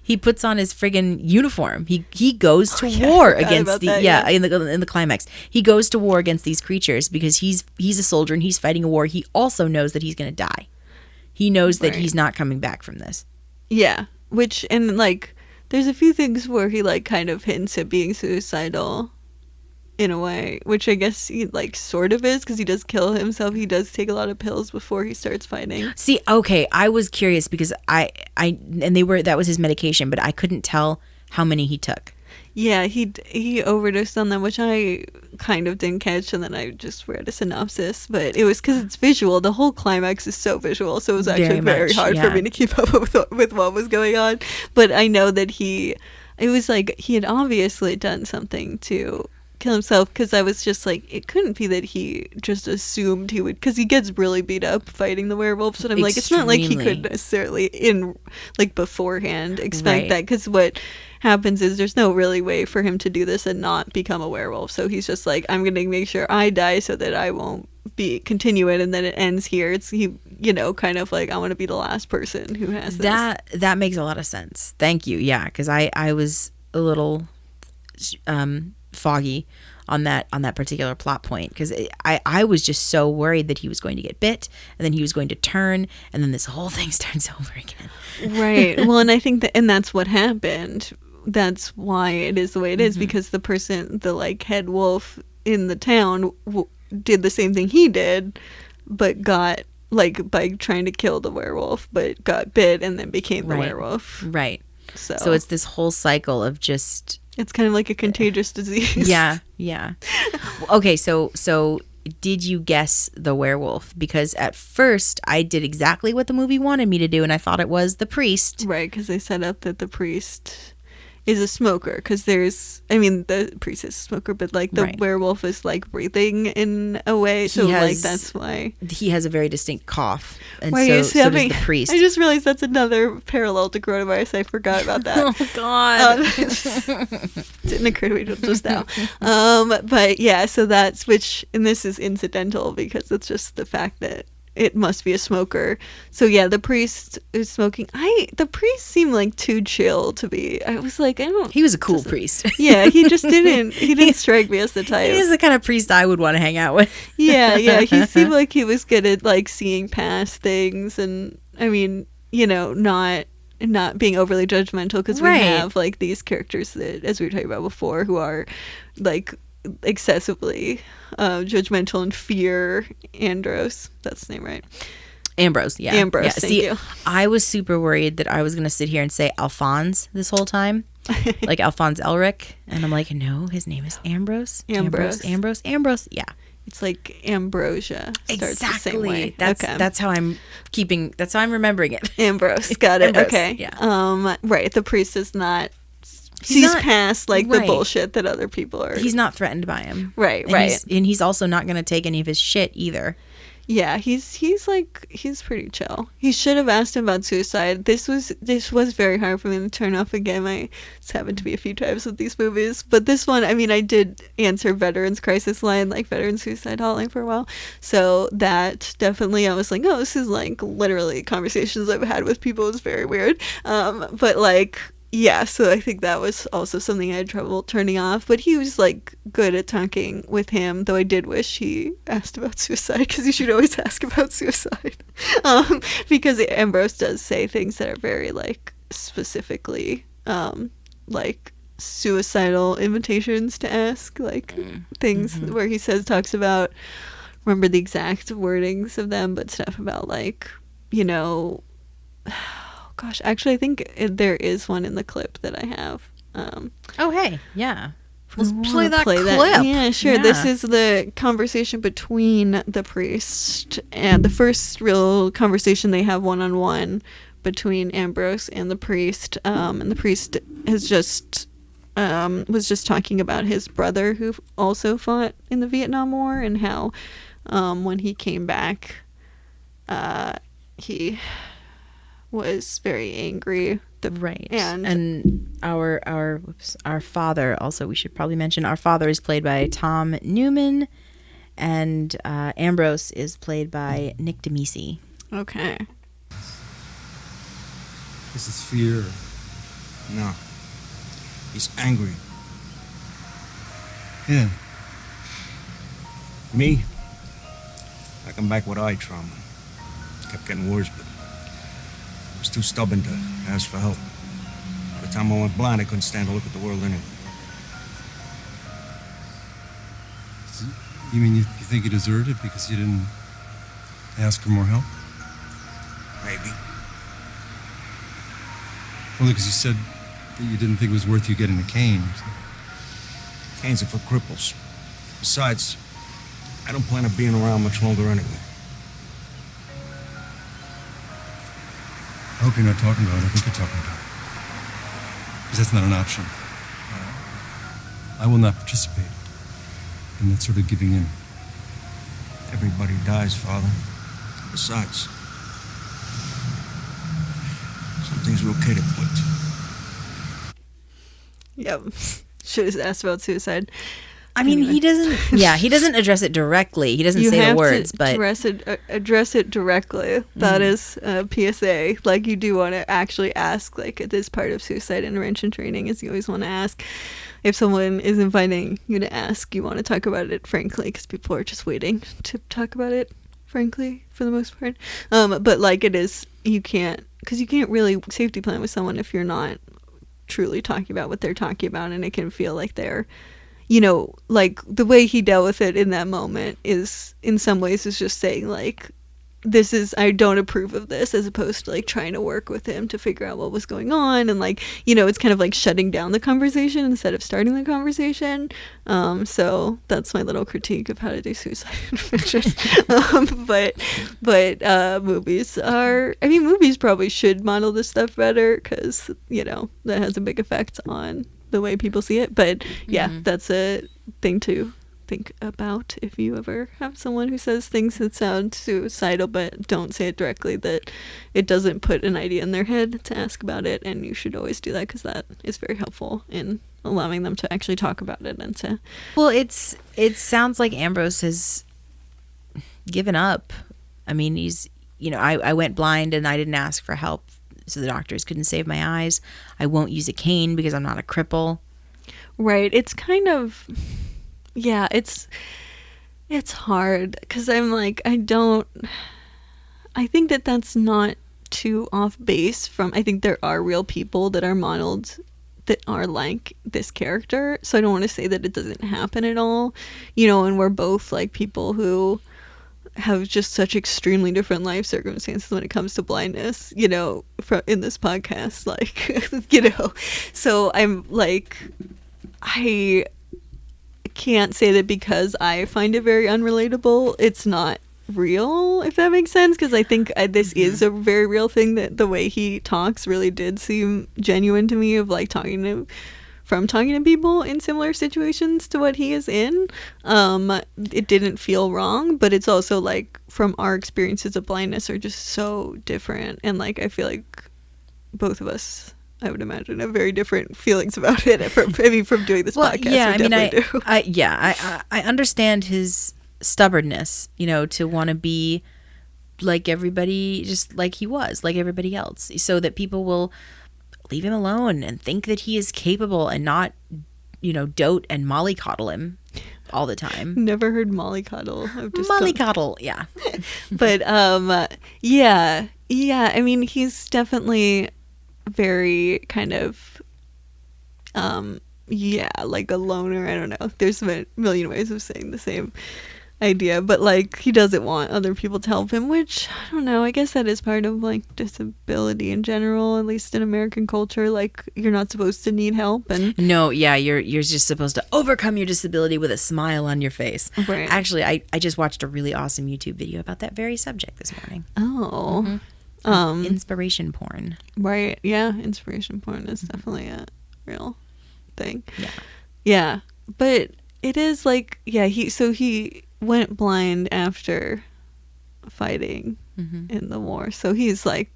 he puts on his friggin' uniform. He goes to war against in the climax. He goes to war against these creatures because he's a soldier and he's fighting a war. He also knows that he's gonna die. He knows that he's not coming back from this. Yeah, and like, there's a few things where he, like, kind of hints at being suicidal. In a way, which I guess he, like, sort of is, because he does kill himself. He does take a lot of pills before he starts fighting. See, okay, I was curious because that was his medication, but I couldn't tell how many he took. Yeah, he overdosed on them, which I kind of didn't catch, and then I just read a synopsis. But it was because it's visual. The whole climax is so visual, so it was actually very hard for me to keep up with what was going on. But I know that it was like he had obviously done something to kill himself, because I was just like, it couldn't be that he just assumed he would, because he gets really beat up fighting the werewolves, and I'm like, it's not like he could necessarily beforehand expect that, because what happens is there's no really way for him to do this and not become a werewolf. So he's just like, I'm gonna make sure I die so that I won't continue it, and then it ends here. It's kind of like, I want to be the last person who has this. That makes a lot of sense. Thank you. Yeah, because I was a little foggy on that particular plot point, because I was just so worried that he was going to get bit, and then he was going to turn, and then this whole thing starts over again. Right. Well, and I think that's what happened. That's why it is the way it is, because the like head wolf in the town did the same thing he did, but got, like, by trying to kill the werewolf, but got bit and then became the werewolf. Right. So it's this whole cycle of just... It's kind of like a contagious disease. Yeah. Okay, so did you guess the werewolf? Because at first I did exactly what the movie wanted me to do, and I thought it was the priest. Right, because they set up that the priest is a smoker, because the priest is a smoker, but, like, the werewolf is, like, breathing in a way, so that's why he has a very distinct cough, and so does the priest. I just realized that's another parallel to coronavirus. I forgot about that. Oh God. Didn't occur to me just now. But yeah, so that's and this is incidental, because it's just the fact that it must be a smoker. So yeah, the priest is smoking. The priest seemed like too chill to be. I was like, he was a cool priest. Yeah, he just didn't strike me as the type. He's the kind of priest I would want to hang out with. Yeah, he seemed like he was good at, like, seeing past things, and I mean, not being overly judgmental, because we have, like, these characters that, as we were talking about before, who are, like, excessively judgmental and fear Ambrose. That's the name, right? Ambrose, yeah. Ambrose, yeah. thank you. I was super worried that I was going to sit here and say Alphonse this whole time, like Alphonse Elric, and I'm like, no, his name is Ambrose. Ambrose. Yeah. It's like ambrosia. Starts the same way. That's how I'm remembering it. Ambrose. Got it. Ambrose, okay. Yeah. Right. The priest is not sees past, like, the bullshit that other people are. He's not threatened by him. Right. And he's also not going to take any of his shit either. Yeah, he's pretty chill. He should have asked him about suicide. This was very hard for me to turn off again. It's happened to me a few times with these movies, but this one, I mean, I did answer Veterans Crisis line, like Veterans Suicide Hotline for a while, so that definitely I was like, oh, this is like literally conversations I've had with people. It's very weird, but like. Yeah, so I think that was also something I had trouble turning off. But he was like good at talking with him, though I did wish he asked about suicide, because you should always ask about suicide. Because Ambrose does say things that are very like specifically like suicidal invitations to ask, like things where he talks about, remember the exact wordings of them, but stuff about like, you know. Gosh, actually, I think there is one in the clip that I have. Oh, hey, yeah. Let's play that clip. Yeah, sure. Yeah. This is the conversation between the priest, and the first real conversation they have one-on-one between Ambrose and the priest. And the priest has was just talking about his brother who also fought in the Vietnam War, and how when he came back, he was very angry. Right. And our father, also, we should probably mention, our father is played by Tom Newman, and Ambrose is played by Nick DeMisi. Okay. This is fear. No. He's angry. Yeah. Me? I come back with eye trauma. Kept getting worse, but I was too stubborn to ask for help. By the time I went blind, I couldn't stand to look at the world anyway. You mean you think you deserved it because you didn't ask for more help? Maybe. Only because you said that you didn't think it was worth you getting a cane. Canes are for cripples. Besides, I don't plan on being around much longer anyway. I hope you're not talking about it. I think you're talking about it. Because that's not an option. I will not participate in that sort of giving in. Everybody dies, Father. Besides, some things are okay to quit. Yep. Should have asked about suicide. I mean, he doesn't address it directly. He doesn't say the words, but address it directly. That is a PSA. Like, you do want to actually ask. Like, this part of suicide intervention training is you always want to ask. If someone is inviting you to ask, you want to talk about it frankly, because people are just waiting to talk about it frankly for the most part. But like, it is, you can't really safety plan with someone if you're not truly talking about what they're talking about, and it can feel like they're, you know, like the way he dealt with it in that moment is in some ways is just saying like, this is, I don't approve of this, as opposed to like trying to work with him to figure out what was going on, and like, you know, it's kind of like shutting down the conversation instead of starting the conversation. So that's my little critique of how to do suicide intervention. But movies probably should model this stuff better, because, you know, that has a big effect on the way people see it. But yeah, that's a thing to think about if you ever have someone who says things that sound suicidal but don't say it directly, that it doesn't put an idea in their head to ask about it. And you should always do that, because that is very helpful in allowing them to actually talk about it. And to, well, it sounds like Ambrose has given up. I mean, he's, you know, I went blind and I didn't ask for help, so the doctors couldn't save my eyes. I won't use a cane because I'm not a cripple. Right. It's kind of, yeah, it's hard, because I'm like, I think that that's not too off base from, I think there are real people that are modeled that are like this character, so I don't want to say that it doesn't happen at all, you know, and we're both like people who have just such extremely different life circumstances when it comes to blindness, you know, in this podcast, like, you know, so I'm like, I can't say that because I find it very unrelatable, it's not real, if that makes sense, because I think this is a very real thing, that the way he talks really did seem genuine to me, of like talking to from talking to people in similar situations to what he is in. It didn't feel wrong, but it's also like from our experiences of blindness are just so different, and like I feel like both of us, I would imagine, have very different feelings about it from doing this podcast. Yeah, I I understand his stubbornness, to want to be like everybody, just like he was, like everybody else, so that people will leave him alone and think that he is capable and not, dote and mollycoddle him all the time. Never heard mollycoddle. Mollycoddle, yeah. But yeah. I mean, he's definitely very kind of like a loner. I don't know. There's a million ways of saying the same idea, but like he doesn't want other people to help him, which I don't know, I guess that is part of like disability in general, at least in American culture. Like you're not supposed to need help, and you're just supposed to overcome your disability with a smile on your face. Right. Actually, I just watched a really awesome YouTube video about that very subject this morning. Inspiration porn. Right. Yeah, inspiration porn is definitely a real thing. Yeah, but it is like, he went blind after fighting in the war, so he's like,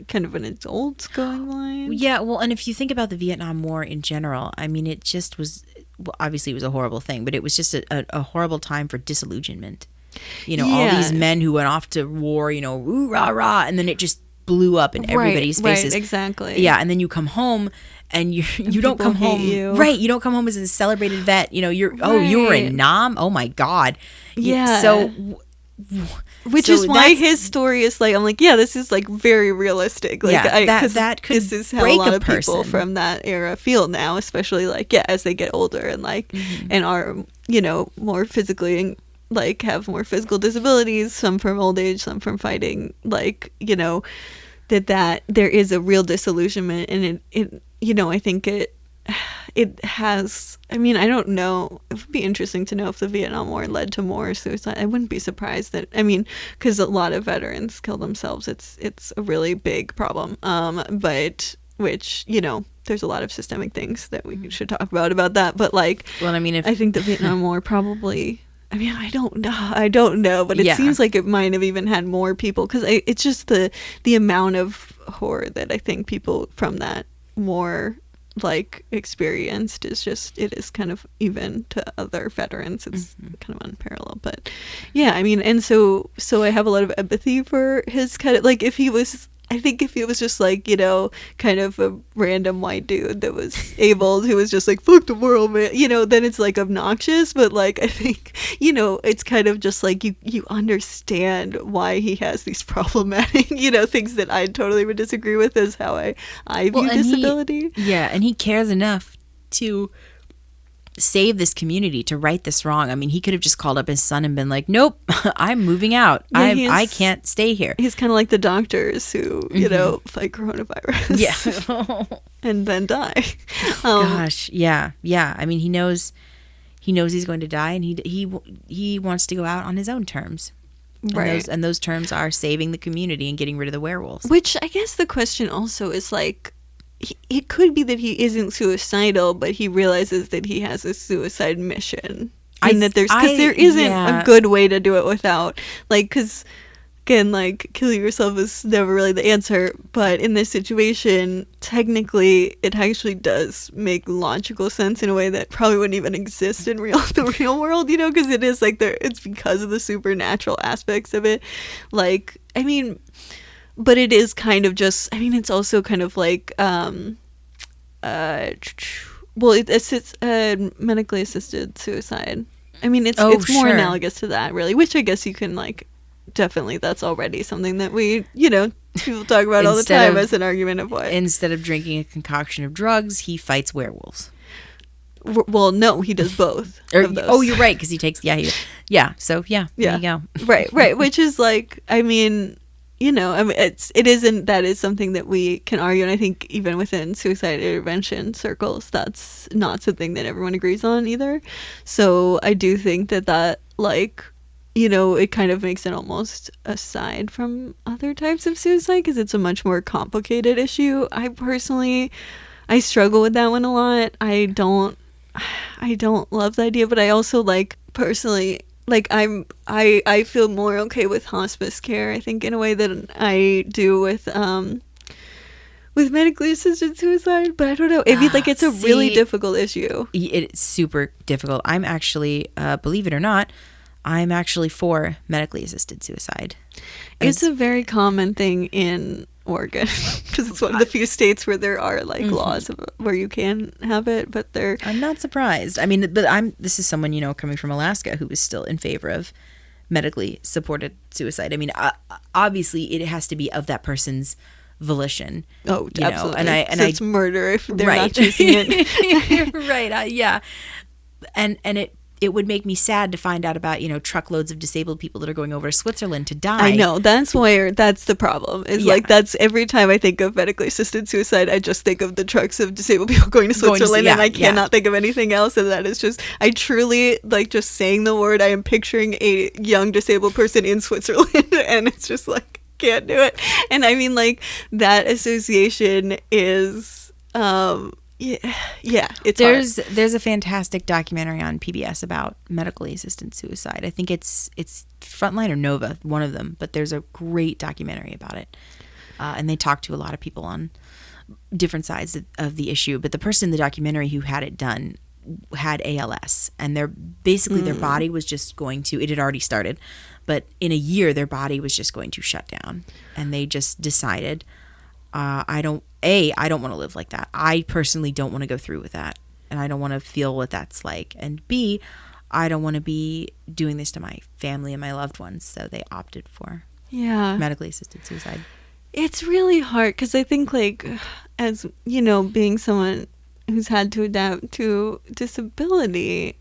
kind of an adult going blind. Yeah, well, and if you think about the Vietnam War in general, I mean, it just was, well, obviously it was a horrible thing, but it was just a horrible time for disillusionment. All these men who went off to war, roo rah rah, and then it just blew up in everybody's faces. Right, exactly. Yeah, and then you come home and you don't come home. Right, you don't come home as a celebrated vet. You were in Nam. Oh my God. Yeah. So which is why his story is like, I'm like, this is like very realistic. Like, that could this is how a lot of people from that era feel now, especially like as they get older and like and are more physically, like have more physical disabilities, some from old age, some from fighting, like that there is a real disillusionment, and it I think it has, I mean, I don't know, it would be interesting to know if the Vietnam War led to more suicide. I wouldn't be surprised that, I mean, because a lot of veterans kill themselves. It's a really big problem, but which there's a lot of systemic things that we should talk about that, but like, well, I mean, I think the Vietnam War probably, I mean, I don't know, but it seems like it might have even had more people, because it's just the amount of horror that I think people from that war like experienced is just, it is kind of, even to other veterans, it's kind of unparalleled. But I mean, and so I have a lot of empathy for his kind of, like, if he was just like, kind of a random white dude that was able, who was just like, fuck the world, man, then it's like obnoxious. But like, I think, it's kind of just like, you understand why he has these problematic, things that I totally would disagree with, is how I view disability. And he cares enough to save this community, to right this wrong. I mean, he could have just called up his son and been like, nope, I'm moving out. I can't stay here. He's kind of like the doctors who, fight coronavirus. And then die. Gosh, yeah. I mean, he knows he's going to die, and he wants to go out on his own terms. Right. And those terms are saving the community and getting rid of the werewolves. Which I guess the question also is like, it could be that he isn't suicidal, but he realizes that he has a suicide mission, and that there isn't a good way to do it without, like, because again, like, killing yourself is never really the answer, but in this situation, technically, it actually does make logical sense in a way that probably wouldn't even exist in the real world, because it is like it's because of the supernatural aspects of it, like, I mean. But it is kind of just, I mean, it's also kind of like, it's medically assisted suicide. I mean, it's more analogous to that, really, which I guess you can, like, definitely, that's already something that we, people talk about all the time as an argument of what. Instead of drinking a concoction of drugs, he fights werewolves. Well, no, he does both of those. Oh, you're right, because he takes, there you go. Right, which is like, I mean, I mean, that is something that we can argue, and I think even within suicide intervention circles, that's not something that everyone agrees on either. So I do think that like, it kind of makes it almost aside from other types of suicide, because it's a much more complicated issue. I personally, I struggle with that one a lot. I don't love the idea, but I also like personally like I feel more okay with hospice care, I think, in a way that I do with medically assisted suicide, but I don't know. I mean, like, it's a really difficult issue. It's super difficult. I'm actually, believe it or not, I'm actually for medically assisted suicide. It's a very common thing in Oregon because it's one of the few states where there are like laws where you can have it, but I'm not surprised. I mean, but this is someone, you know, coming from Alaska who is still in favor of medically supported suicide. I mean, obviously it has to be of that person's volition. Oh, you absolutely. Know? And it's murder if they're right. not choosing it. Right. Yeah. And it would make me sad to find out about, you know, truckloads of disabled people that are going over to Switzerland to die. I know. That's the problem. Is like, that's every time I think of medically assisted suicide, I just think of the trucks of disabled people going to Switzerland, and I cannot think of anything else. And that is just, I truly, like, just saying the word, I am picturing a young disabled person in Switzerland, and it's just like, can't do it. And I mean, like, that association is it's there's a fantastic documentary on PBS about medically assisted suicide. I think it's Frontline or Nova, one of them, but there's a great documentary about it, and they talk to a lot of people on different sides of the issue. But the person in the documentary who had it done had ALS, and their body was just going to, it had already started, but in a year their body was just going to shut down, and they just decided, I don't want to live like that. I personally don't want to go through with that, and I don't want to feel what that's like, and B, I don't want to be doing this to my family and my loved ones, so they opted for medically assisted suicide. It's really hard because I think, like, as you know, being someone who's had to adapt to disability,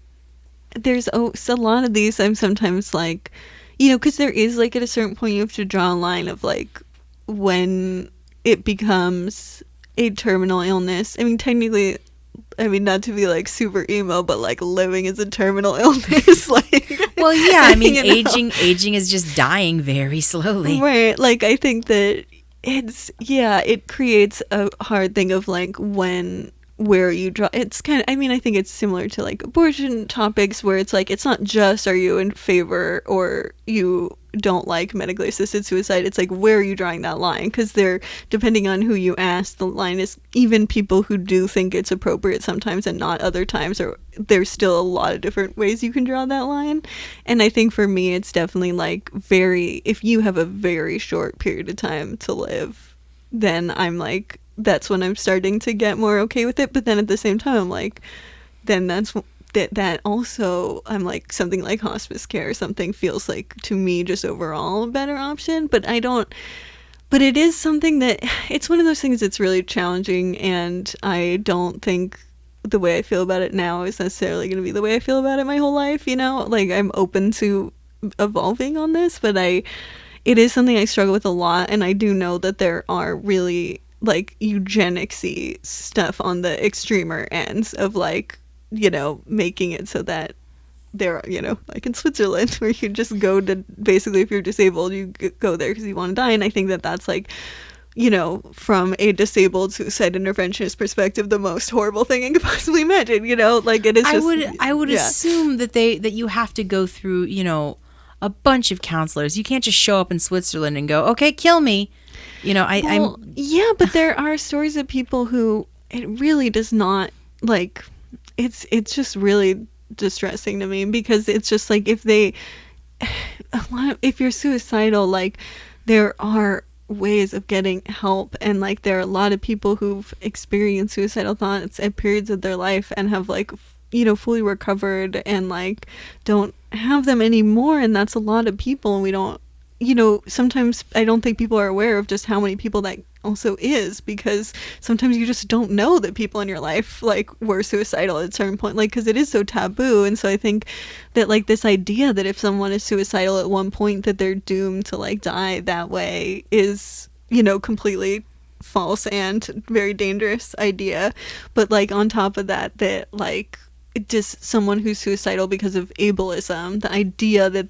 there's a lot of these I'm sometimes like, you know, because there is, like, at a certain point you have to draw a line of, like, when it becomes a terminal illness. I mean, technically, I mean, not to be like super emo, but like living is a terminal illness. Like, well, yeah, I mean, you know? aging is just dying very slowly. Right. Like, I think that it creates a hard thing of like where you draw. It's kind of, I mean, I think it's similar to like abortion topics where it's like, it's not just are you in favor or you don't like medically assisted suicide. It's like, where are you drawing that line? Because they're, depending on who you ask, the line is, even people who do think it's appropriate sometimes and not other times, or there's still a lot of different ways you can draw that line. And I think for me, it's definitely like if you have a very short period of time to live, then I'm like, that's when I'm starting to get more okay with it. But then at the same time, I'm like, then that also, I'm like, something like hospice care or something feels like, to me, just overall a better option. But it is something that, it's one of those things that's really challenging, and I don't think the way I feel about it now is necessarily going to be the way I feel about it my whole life, you know? Like, I'm open to evolving on this, but it is something I struggle with a lot, and I do know that there are really, like, eugenics-y stuff on the extremer ends of, like, you know, making it so that there are, you know, like in Switzerland, where you just go to, basically, if you're disabled, you go there because you want to die. And I think that that's like, you know, from a disabled suicide interventionist perspective, the most horrible thing I could possibly imagine, you know, like, it is just, I would assume that you have to go through, you know, a bunch of counselors. You can't just show up in Switzerland and go, okay, kill me. You know, yeah, but there are stories of people who it really does not, like, it's just really distressing to me, because it's just like, if you're suicidal, like, there are ways of getting help, and like, there are a lot of people who've experienced suicidal thoughts at periods of their life and have, like, you know, fully recovered and like don't have them anymore, and that's a lot of people, and we don't, you know, sometimes I don't think people are aware of just how many people that also is, because sometimes you just don't know that people in your life, like, were suicidal at a certain point, like, because it is so taboo. And so I think that, like, this idea that if someone is suicidal at one point that they're doomed to, like, die that way is, you know, completely false and very dangerous idea. But, like, on top of that, like, just someone who's suicidal because of ableism, the idea that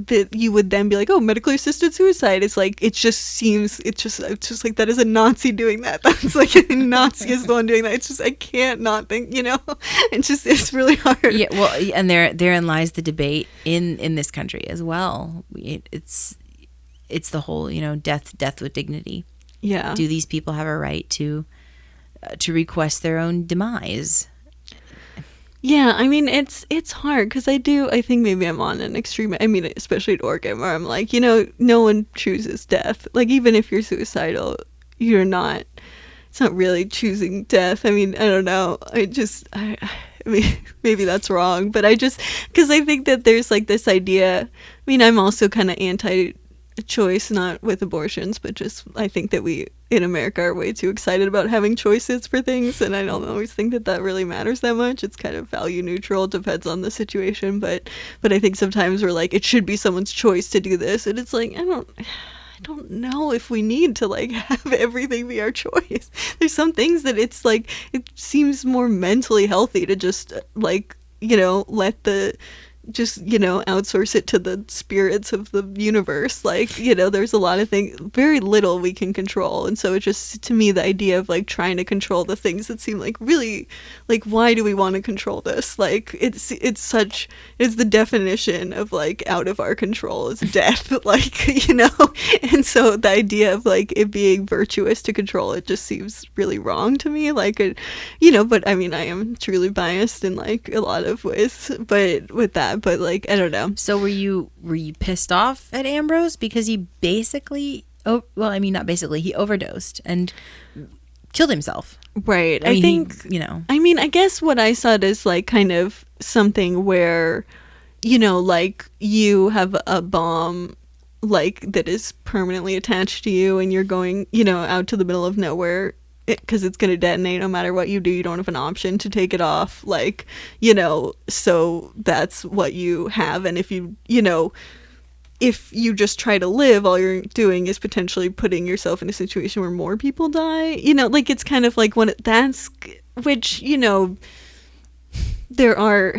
that you would then be like, oh, medically assisted suicide. It's like, it's just like, that is a Nazi doing that. That's like, a Nazi is the one doing that. It's just, I can't not think, it's really hard. Yeah, well, and therein lies the debate in this country as well. It's the whole, death with dignity. Yeah. Do these people have a right to request their own demise? Yeah, I mean, it's hard because I think maybe I'm on an extreme, I mean, especially at Oregon, where I'm like, no one chooses death. Like, even if you're suicidal, it's not really choosing death. I mean, I don't know. I mean, maybe that's wrong, but because I think that there's like this idea, I mean, I'm also kind of anti-choice, not with abortions, but just, I think that we in America are way too excited about having choices for things, and I don't always think that really matters that much. It's kind of value neutral, depends on the situation, but I think sometimes we're like, it should be someone's choice to do this, and it's like, I don't know if we need to like have everything be our choice. There's some things that it's like, it seems more mentally healthy to just like, let the outsource it to the spirits of the universe. Like, there's a lot of things, very little we can control. And so it just, to me, the idea of like trying to control the things that seem like really, like, why do we want to control this? Like, it's the definition of like out of our control is death, like, and so the idea of like it being virtuous to control it just seems really wrong to me. Like, but I mean, I am truly biased in like a lot of ways, but with that, but like, I don't know. So were you pissed off at Ambrose because he basically, he overdosed and killed himself? Right. I mean, I mean, I guess what I saw is like kind of something where, like you have a bomb like that is permanently attached to you and you're going, out to the middle of nowhere because it's going to detonate no matter what you do. You don't have an option to take it off, like, so that's what you have. And if if you just try to live, all you're doing is potentially putting yourself in a situation where more people die, like it's kind of like which there are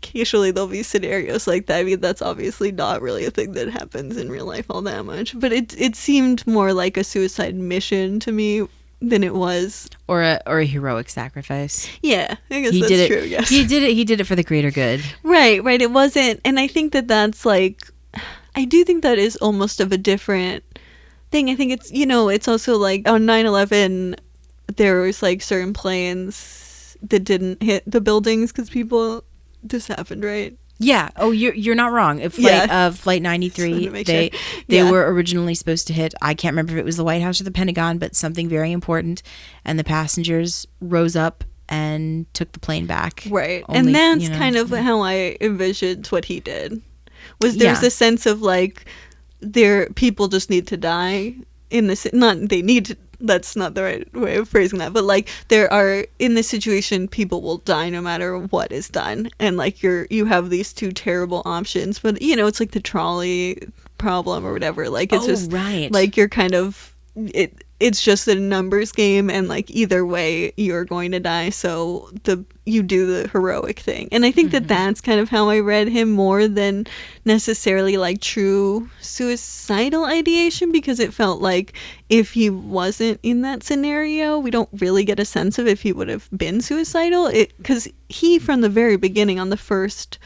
occasionally there'll be scenarios like that. I mean, that's obviously not really a thing that happens in real life all that much, but it seemed more like a suicide mission to me than it was, or a heroic sacrifice. Yeah, I guess that's true. Yes, he did it for the greater good. Right. It wasn't, and I think that's like, I do think that is almost of a different thing. I think it's it's also like on 9/11 there was like certain planes that didn't hit the buildings because people. This happened, right? Yeah. Oh, you're not wrong. Flight 93, they were originally supposed to hit, I can't remember if it was the White House or the Pentagon, but something very important, and the passengers rose up and took the plane back. Right. And that's kind of how I envisioned what he did. There's a sense of like people just need to die in this, not they need to, that's not the right way of phrasing that, but like there are, in this situation, people will die no matter what is done, and like you have these two terrible options, but it's like the trolley problem or whatever, like it's just right, like you're kind of it's just a numbers game, and like either way you're going to die, so you do the heroic thing. And I think that's kind of how I read him, more than necessarily like true suicidal ideation, because it felt like if he wasn't in that scenario, we don't really get a sense of if he would have been suicidal, because he from the very beginning on the first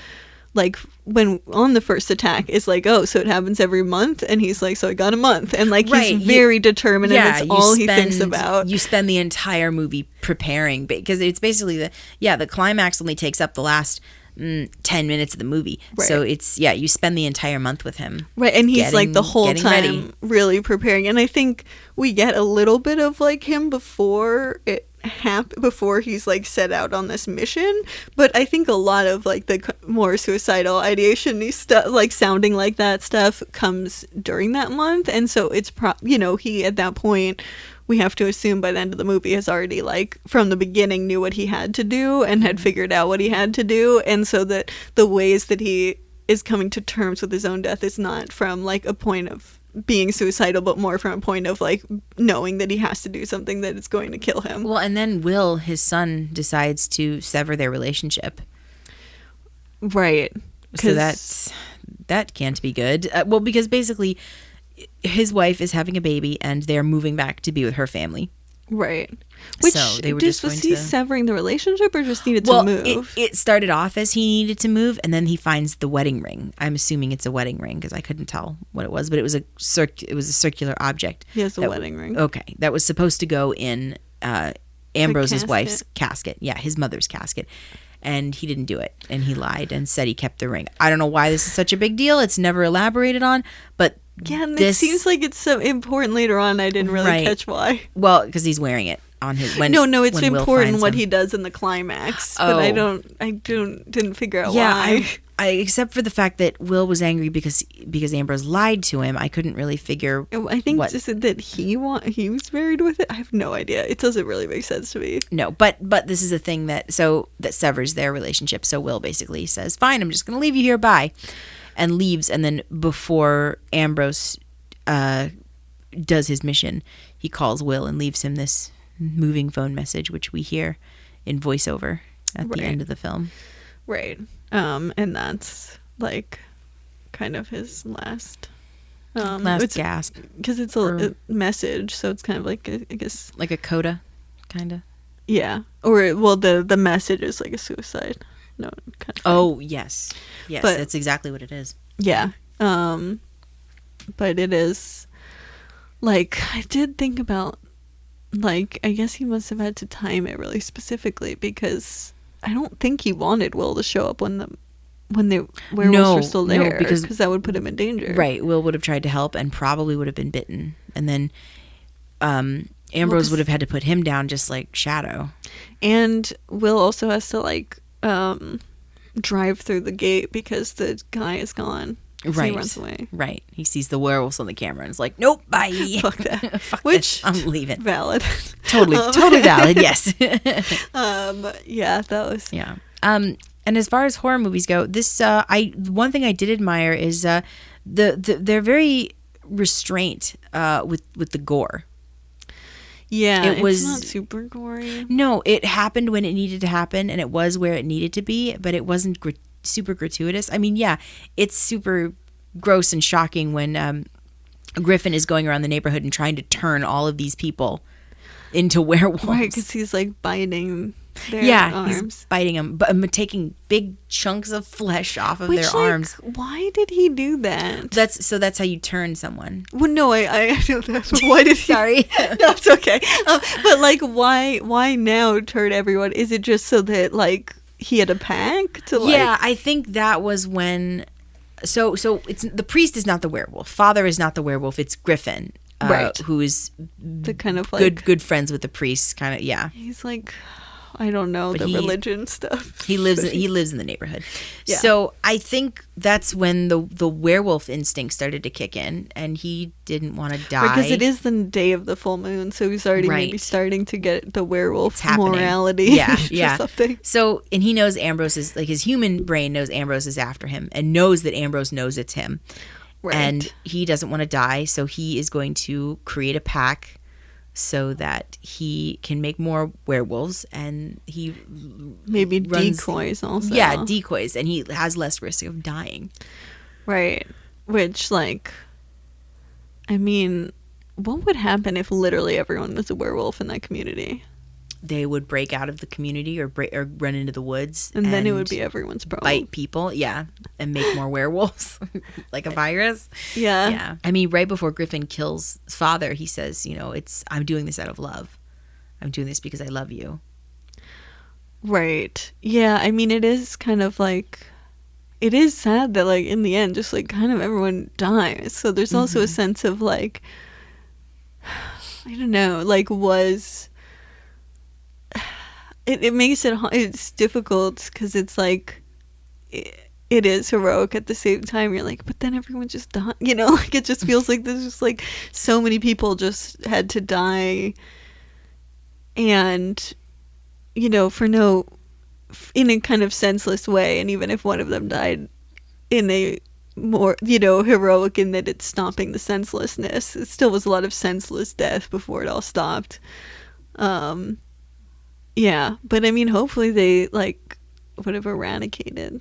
attack is like, oh, so it happens every month, and he's like, so I got a month, and like he's very determined, and that's all he thinks about. You spend the entire movie preparing, because it's basically the climax only takes up the last 10 minutes of the movie, right. So it's you spend the entire month with him, right? And he's like the whole time really preparing, and I think we get a little bit of like him before he's like set out on this mission, but I think a lot of like the more suicidal ideation stuff, like sounding like that stuff, comes during that month, and so it's he at that point, we have to assume by the end of the movie, has already like from the beginning knew what he had to do and had figured out what he had to do, and so that the ways that he is coming to terms with his own death is not from like a point of being suicidal, but more from a point of like knowing that he has to do something that is going to kill him. Well, and then Will, his son, decides to sever their relationship. Right. So that's that can't be good. Well, because basically his wife is having a baby and they're moving back to be with her family. Right. Which So they were just just was going he to- severing the relationship or just needed Well, to move? it started off as he needed to move, and then he finds the wedding ring. I'm assuming it's a wedding ring because I couldn't tell what it was, but it was a circular object. He has a that wedding ring. Okay, that was supposed to go in Ambrose's casket. wife's casket. Yeah, his mother's casket. And he didn't do it, and he lied and said he kept the ring. I don't know why this is such a big deal. It's never elaborated on, but Yeah, and this it seems like it's so important later on. I didn't really Right. catch why. well because he's wearing it on his when No, it's when Will important finds what him. he does in the climax, but I Oh. didn't figure out Yeah, why. I except for the fact that Will was angry because Ambrose lied to him. I couldn't really figure. I think what- just that he was married with it. I have no idea. It doesn't really make sense to me. No, but this is a thing that severs their relationship. So Will basically says, "Fine, I'm just going to leave you here, bye," and leaves. And then before Ambrose does his mission, he calls Will and leaves him this moving phone message, which we hear in voiceover at the Right. end of the film. Right. And that's like kind of his last Last gasp, because it's a message, so it's kind of like I guess like a coda, kind of. yeah, or well the message is like a suicide note kind of thing. Oh yes, But- that's exactly what it is. Yeah. But it is like I did think about like I guess he must have had to time it really specifically because I don't think he wanted Will to show up when the werewolves were still no, there because- that would put him in danger. Right, Will would have tried to help and probably would have been bitten, and then Ambrose 'cause- would have had to put him down just like Shadow. And Will also has to like drive through the gate because the guy is gone. So Right, he runs away. Right, he sees the werewolves on the camera and is like, "Nope, bye." Fuck that. Fuck Which this, I'm leaving. valid. Totally valid. Yes. Yeah, that was Yeah. And as far as horror movies go, this one thing I did admire is they're very restraint with the gore. Yeah, It was- it's not super gory. No, it happened when it needed to happen, and it was where it needed to be, but it wasn't super gratuitous. I mean, yeah, it's super gross and shocking when Griffin is going around the neighborhood and trying to turn all of these people into werewolves. Right, because he's like biting their yeah, arms. he's biting them, but taking big chunks of flesh off of their Which, arms. Why did he do that? That's how you turn someone. Well, no, I know that. But why did he? Sorry. No, it's okay. But like, why now turn everyone? Is it just so that like he had a pack to like? Yeah, I think that was when. So it's the priest is not the werewolf. Father is not the werewolf. It's Griffin, Right. Who is The kind of like good friends with the priest. Kind of, yeah. He's like, I don't know But the he- religion stuff. He lives in the neighborhood. Yeah. So I think that's when the werewolf instinct started to kick in, and he didn't want to die Because it is the day of the full moon, so he's already maybe Right. starting to get the werewolf It's happening. morality. Yeah, or yeah. something. So, and he knows Ambrose is like his human brain knows Ambrose is after him and knows that Ambrose knows it's him. Right. And he doesn't want to die, so he is going to create a pack so that he can make more werewolves, and he maybe runs- decoys also. yeah, decoys, and he has less risk of dying. Right. Which, like, I mean, what would happen if literally everyone was a werewolf in that community? They would break out of the community or run into the woods, And then it would be everyone's problem. bite people, yeah, and make more werewolves like a virus. Yeah. Yeah. I mean, right before Griffin kills his father, he says, I'm doing this out of love. I'm doing this because I love you. Right. Yeah, I mean, it is kind of like, it is sad that, like, in the end, just, like, kind of everyone dies. So there's also a sense of, like, I don't know, like, it makes it's difficult because it's like it is heroic at the same time. You're like, but then everyone just died, like it just feels like there's just like so many people just had to die, and for in a kind of senseless way. And even if one of them died in a more heroic in that it's stopping the senselessness, it still was a lot of senseless death before it all stopped. Yeah, but I mean, hopefully they like would have eradicated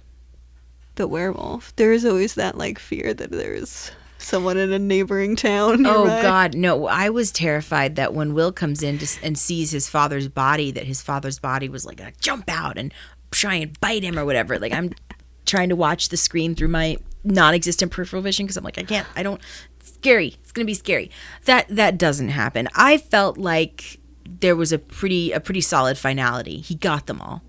the werewolf. There is always that like fear that there's someone in a neighboring town Oh nearby. God, no! I was terrified that when Will comes in and sees his father's body, that his father's body was like gonna jump out and try and bite him or whatever. Like I'm trying to watch the screen through my non-existent peripheral vision because I'm like, I don't. It's scary. It's gonna be scary. That doesn't happen. I felt like there was a pretty solid finality. He got them all.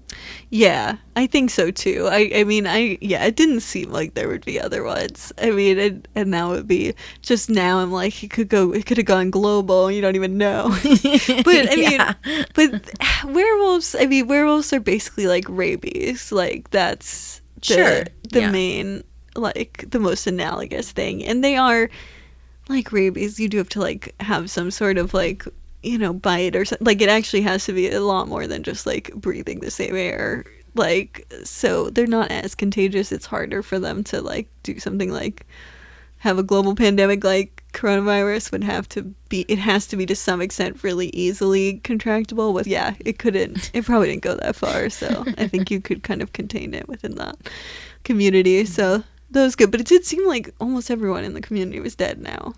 Yeah, I think so too. I mean, it didn't seem like there would be other ones. I mean, and that would be just now. I'm like, it could have gone global. You don't even know. But I mean, but werewolves. I mean, werewolves are basically like rabies. Like that's the main, like the most analogous thing, and they are like rabies. You do have to like have some sort of like, you know, bite or something. Like it actually has to be a lot more than just like breathing the same air. Like, so they're not as contagious. It's harder for them to like do something like have a global pandemic like coronavirus would have to be. It has to be to some extent really easily contractable. With it probably didn't go that far. So I think you could kind of contain it within that community. So that was good. But it did seem like almost everyone in the community was dead now.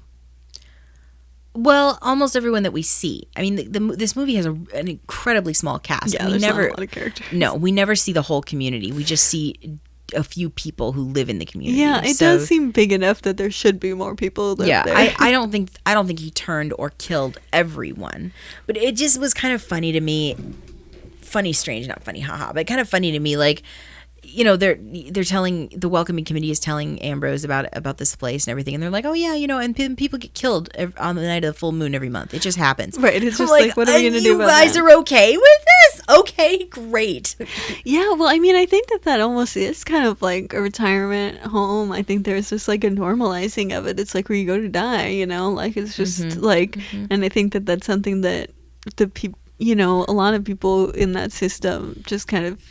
Well, almost everyone that we see. I mean, this movie has an incredibly small cast. Yeah, we there's never, not a lot of characters. No, we never see the whole community. We just see a few people who live in the community. Yeah, it does seem big enough that there should be more people who live there. I don't think he turned or killed everyone, but it just was kind of funny to me. Funny, strange, not funny, haha, but kind of funny to me. Like, you know, they're telling, the welcoming committee is telling Ambrose about this place and everything, and they're like, oh yeah, you know, and people get killed on the night of the full moon every month. It just happens. Right. It's just like what are we gonna do about that? You guys are okay with this? Okay, great. Yeah. Well, I mean, I think that almost is kind of like a retirement home. I think there's just like a normalizing of it. It's like where you go to die. You know, like it's just and I think that that's something that the people. You know, a lot of people in that system just kind of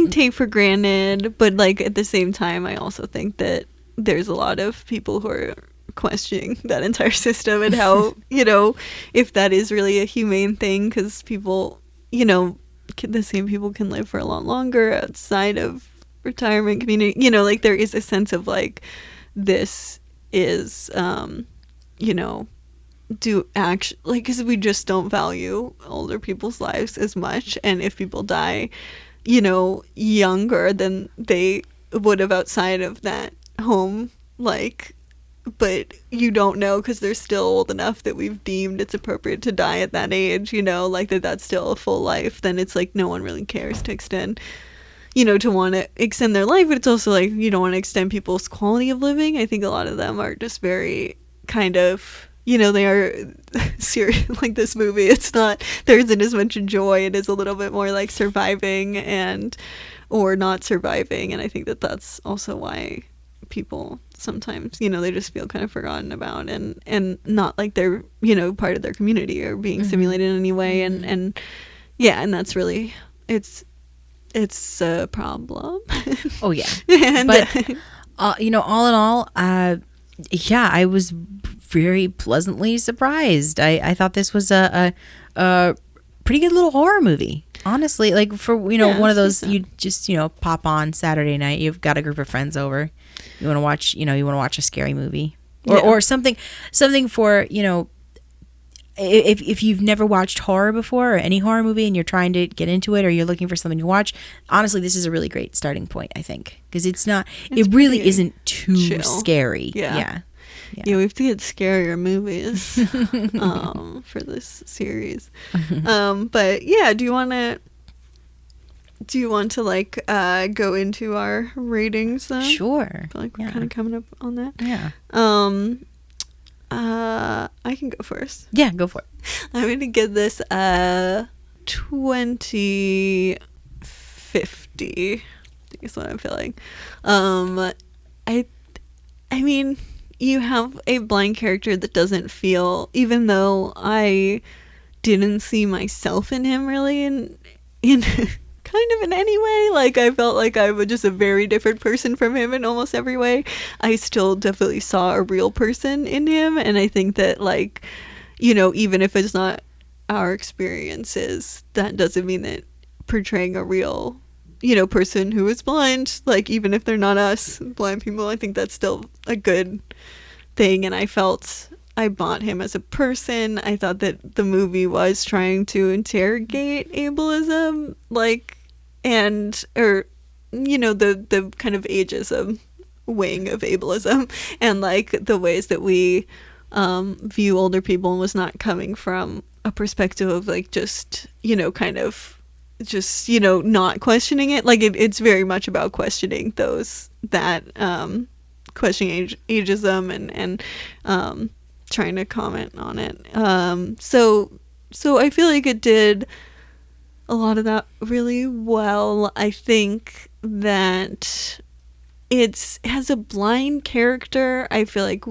take for granted. But like at the same time, I also think that there's a lot of people who are questioning that entire system and how, you know, if that is really a humane thing, because people, you know, the same people can live for a lot longer outside of retirement community. You know, like there is a sense of like this is, you know, do actually like because we just don't value older people's lives as much, and if people die, you know, younger than they would have outside of that home, like, but you don't know because they're still old enough that we've deemed it's appropriate to die at that age, you know, like that's still a full life, then it's like no one really cares to extend, you know, to want to extend their life. But it's also like you don't want to extend people's quality of living. I think a lot of them are just very kind of, you know, they are serious. Like this movie, it's not, there isn't as much joy. It is a little bit more like surviving or not surviving. And I think that that's also why people sometimes, you know, they just feel kind of forgotten about and not like they're, you know, part of their community or being simulated in any way. And yeah, and that's really, it's a problem. Oh yeah. And, but you know, all in all, yeah, I was very pleasantly surprised. I thought this was a pretty good little horror movie. Honestly, like for, you know, one of those you just, you know, pop on Saturday night. You've got a group of friends over. You want to watch, you know, a scary movie or something for, you know, if you've never watched horror before or any horror movie and you're trying to get into it or you're looking for something to watch, honestly, this is a really great starting point, I think, because it really isn't too chill. Scary. Yeah, we have to get scarier movies for this series. But yeah, do you want to like go into our ratings then? Sure. I feel like we're kind of coming up on that. Yeah. I can go first. Yeah, go for it. I'm gonna give this 20/50. I think is what I'm feeling. I mean, you have a blind character that doesn't feel, even though I didn't see myself in him really in kind of in any way, like I felt like I was just a very different person from him in almost every way. I still definitely saw a real person in him, and I think that, like, you know, even if it's not our experiences, that doesn't mean that portraying a real person who is blind, like even if they're not us blind people, I think that's still a good thing. And I felt I bought him as a person. I thought that the movie was trying to interrogate ableism, like, or the kind of ageism wing of ableism, and like the ways that we view older people, and was not coming from a perspective of like just kind of just not questioning it. Like it's very much about questioning questioning ageism and trying to comment on it. So I feel like it did a lot of that really well. I think that it has a blind character. I feel like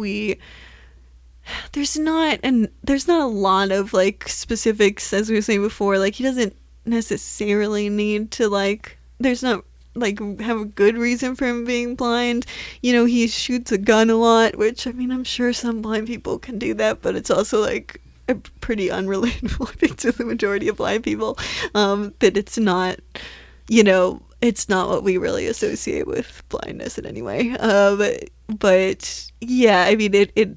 there's not a lot of like specifics, as we were saying before. Like he doesn't necessarily need to like, there's not like have a good reason for him being blind. He shoots a gun a lot, which I mean I'm sure some blind people can do that, but it's also like a pretty unrelatable thing to the majority of blind people, that it's not it's not what we really associate with blindness in any way. But yeah, I mean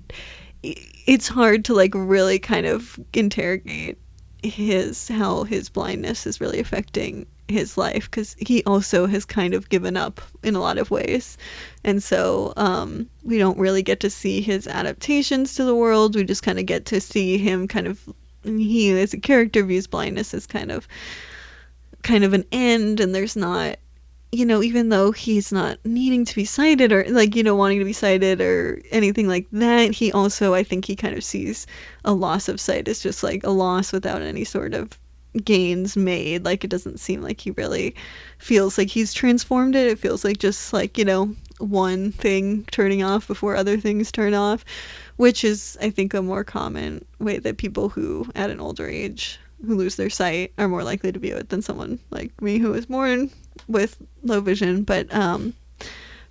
it's hard to like really kind of interrogate how his blindness is really affecting his life, because he also has kind of given up in a lot of ways, and so we don't really get to see his adaptations to the world. We just kind of get to see him he as a character views blindness as kind of an end, and there's not even though he's not needing to be sighted or like wanting to be sighted or anything like that, he also, I think he kind of sees a loss of sight as just like a loss without any sort of gains made. Like it doesn't seem like he really feels like he's transformed it. It feels like just like one thing turning off before other things turn off, which is I think a more common way that people who at an older age who lose their sight are more likely to view it than someone like me who was born with low vision. But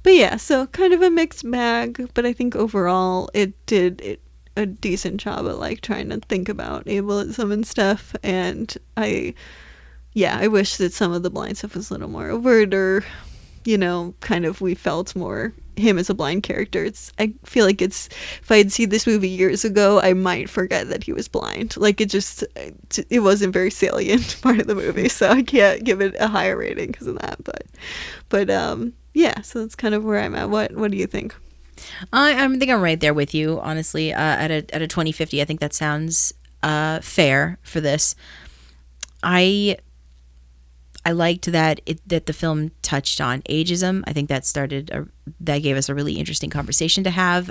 yeah, so kind of a mixed bag, but I think overall it did a decent job at like trying to think about ableism and stuff. And I wish that some of the blind stuff was a little more overt, or kind of we felt more him as a blind character. I feel like if I had seen this movie years ago, I might forget that he was blind. Like it wasn't very salient part of the movie, so I can't give it a higher rating because of that. But yeah, so that's kind of where I'm at. What do you think? I think I'm right there with you, honestly. At a 2050, I think that sounds fair for this. I liked that the film touched on ageism. I think that gave us a really interesting conversation to have.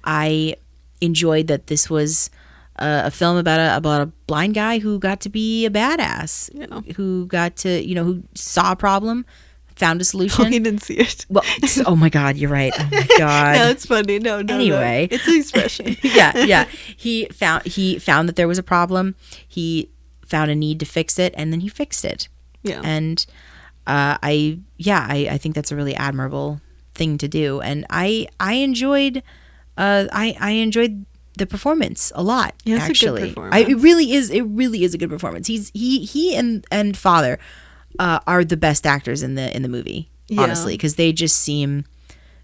I enjoyed that this was a film about a blind guy who got to be a badass, who got to who saw a problem, found a solution. Oh, he didn't see it. Well, oh my God, you're right. Oh my God. No, it's funny. No. Anyway, it's an expression. Yeah. He found that there was a problem. He found a need to fix it, and then he fixed it. Yeah. And I think that's a really admirable thing to do. And I enjoyed the performance a lot. Yeah, it's actually. a good performance. It really is a good performance. He and Father are the best actors in the movie, honestly, because they just seem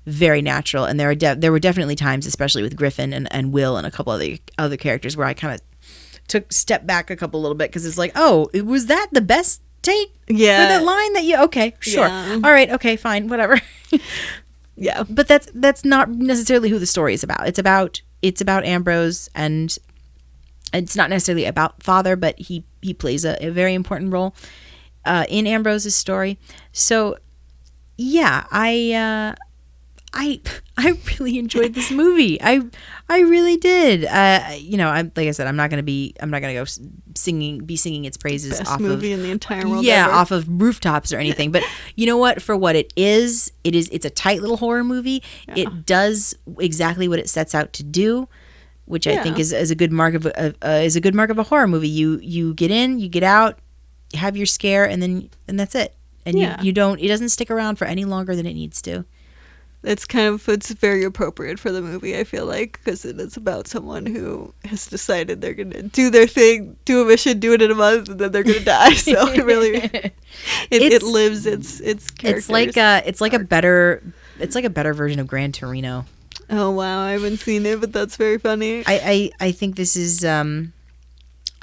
very natural. And there were definitely times, especially with Griffin and Will and a couple other characters, where I kind of stepped back a little bit, because it's like, oh, was that the best take for that line that you okay, sure, all right, okay, fine, whatever. Yeah, but that's not necessarily who the story is about. It's about Ambrose, and it's not necessarily about Father, but he plays a very important role in Ambrose's story. So yeah, I really enjoyed this movie. I really did. I'm like I said, I'm not gonna go singing its praises best off movie of in the entire world. Yeah, ever. off of rooftops or anything. But you know what? For what it's a tight little horror movie. Yeah. It does exactly what it sets out to do, which I think is a good mark of a horror movie. You get in, you get out, you have your scare, and that's it. And you don't. It doesn't stick around for any longer than it needs to. it's very appropriate for the movie, I feel like, because it is about someone who has decided they're gonna do their thing, do a mission, do it in a month, and then they're gonna die. So it really it lives its characters. It's like a better version of Gran Torino. Oh wow, I haven't seen it, but that's very funny. I think this is I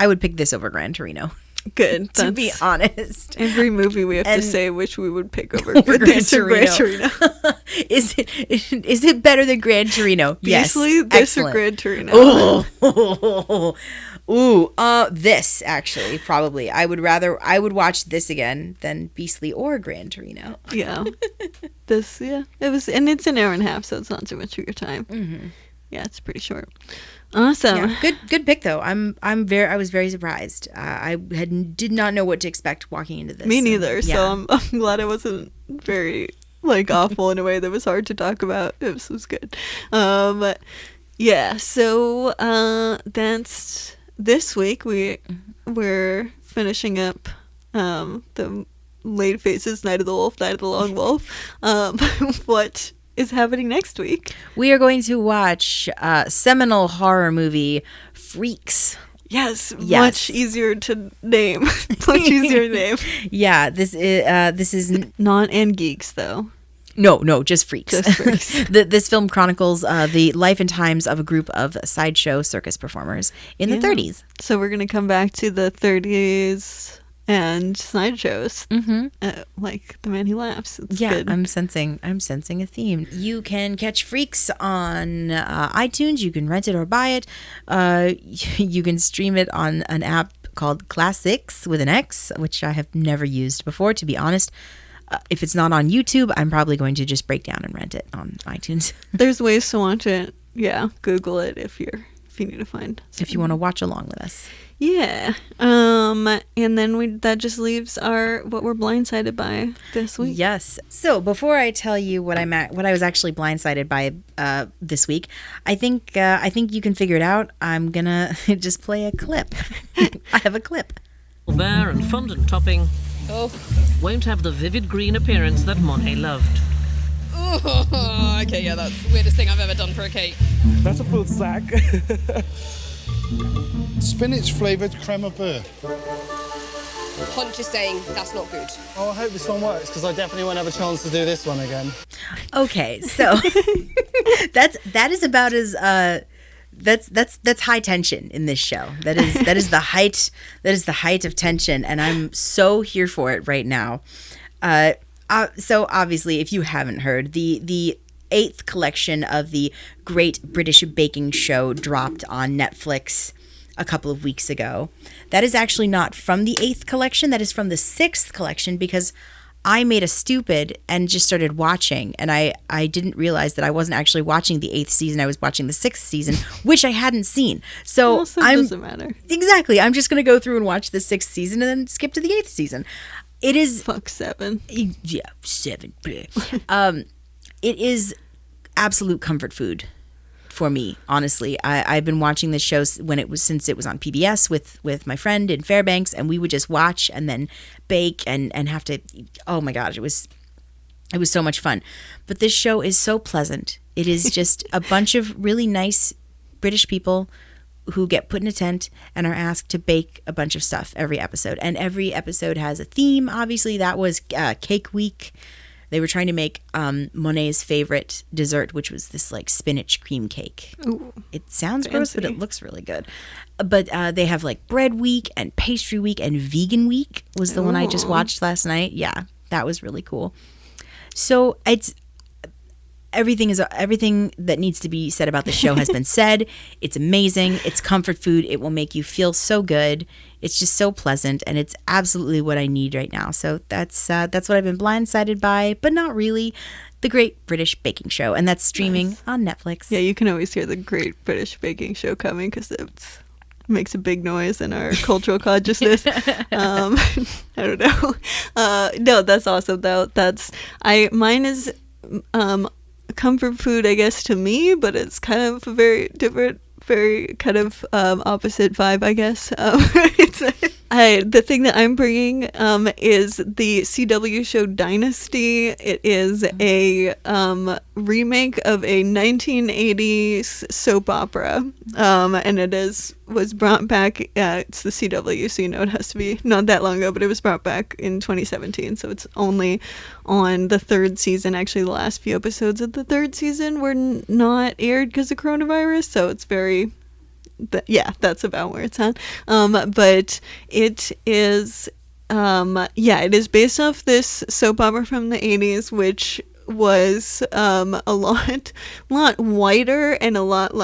would pick this over Gran Torino. Good. To be honest. Every movie we have to say which we would pick over Gran Torino. Is it better than Gran Torino? Beastly, yes. this or Gran Torino? This actually probably. I would watch this again than Beastly or Gran Torino. Yeah. It was, and it's an hour and a half, so it's not too much of your time. Mm-hmm. Yeah, it's pretty short. Awesome. Yeah, good pick though. I was very surprised. I did not know what to expect walking into this. Me neither. So I'm glad I wasn't very awful in a way that was hard to talk about. This was good. Yeah. So that's this week. We're finishing up the Late Faces, Night of the Wolf, Night of the Lone Wolf. What is happening next week? We are going to watch seminal horror movie Freaks. Yes, much easier to name. Much easier to name. Yeah, this is not and geeks though. No, just Freaks. Just Freaks. This film chronicles the life and times of a group of sideshow circus performers in the 30s. So we're gonna come back to the 30s. And sideshows, like The Man Who Laughs. It's good. I'm sensing a theme. You can catch Freaks on iTunes. You can rent it or buy it. You can stream it on an app called Classics with an X, which I have never used before, to be honest. If it's not on YouTube, I'm probably going to just break down and rent it on iTunes. There's ways to watch it. Yeah, Google it if you need to find something. If you want to watch along with us. Yeah. And then that just leaves what we're blindsided by this week. Yes. So before I tell you what I was actually blindsided by this week, I think you can figure it out. I'm gonna just play a clip. I have a clip. Bare and fondant topping won't have the vivid green appearance that Monet loved. Oh, okay, yeah, that's the weirdest thing I've ever done for a cake. That's a fruit sack. Spinach flavoured creme of beurre. Punch is saying that's not good. Oh, I hope this one works because I definitely won't have a chance to do this one again. Okay, so that is about as that's high tension in this show. That is the height of tension, and I'm so here for it right now. So obviously, if you haven't heard, the 8th collection of the Great British Baking Show dropped on Netflix a couple of weeks ago. That is actually not from the 8th collection. That is from the 6th collection, because I made a stupid and just started watching, and I didn't realize that I wasn't actually watching the 8th season. I was watching the 6th season, which I hadn't seen. So it doesn't matter. Exactly. I'm just going to go through and watch the 6th season and then skip to the 8th season. It is... Fuck 7. Yeah, 7. It is absolute comfort food for me, honestly. I've been watching this show since it was on PBS with my friend in Fairbanks, and we would just watch and then bake and have to... Oh my gosh, it was so much fun. But this show is so pleasant. It is just a bunch of really nice British people who get put in a tent and are asked to bake a bunch of stuff every episode. And every episode has a theme. Obviously, that was Cake Week. They were trying to make Monet's favorite dessert, which was this spinach cream cake. Ooh, it sounds fancy. Gross, but it looks really good. But they have Bread Week and Pastry Week, and Vegan Week was the one I just watched last night. Yeah, that was really cool. So it's... Everything that needs to be said about the show has been said. It's amazing. It's comfort food. It will make you feel so good. It's just so pleasant, and it's absolutely what I need right now. So that's what I've been blindsided by, but not really. The Great British Baking Show, and that's streaming on Netflix. Yeah, you can always hear the Great British Baking Show coming because it makes a big noise in our cultural consciousness. I don't know. No, that's awesome though. Mine is comfort food, I guess, to me, but it's kind of a very different, very kind of opposite vibe, I guess. The thing that I'm bringing is the CW show Dynasty. It is a remake of a 1980s soap opera, and was brought back. It's the CW, so it has to be not that long ago, but it was brought back in 2017. So it's only on the third season. Actually, the last few episodes of the third season were not aired because of coronavirus. So it's very. That's about where it's at. But it is, it is based off this soap opera from the 80s, which was a lot whiter and a lot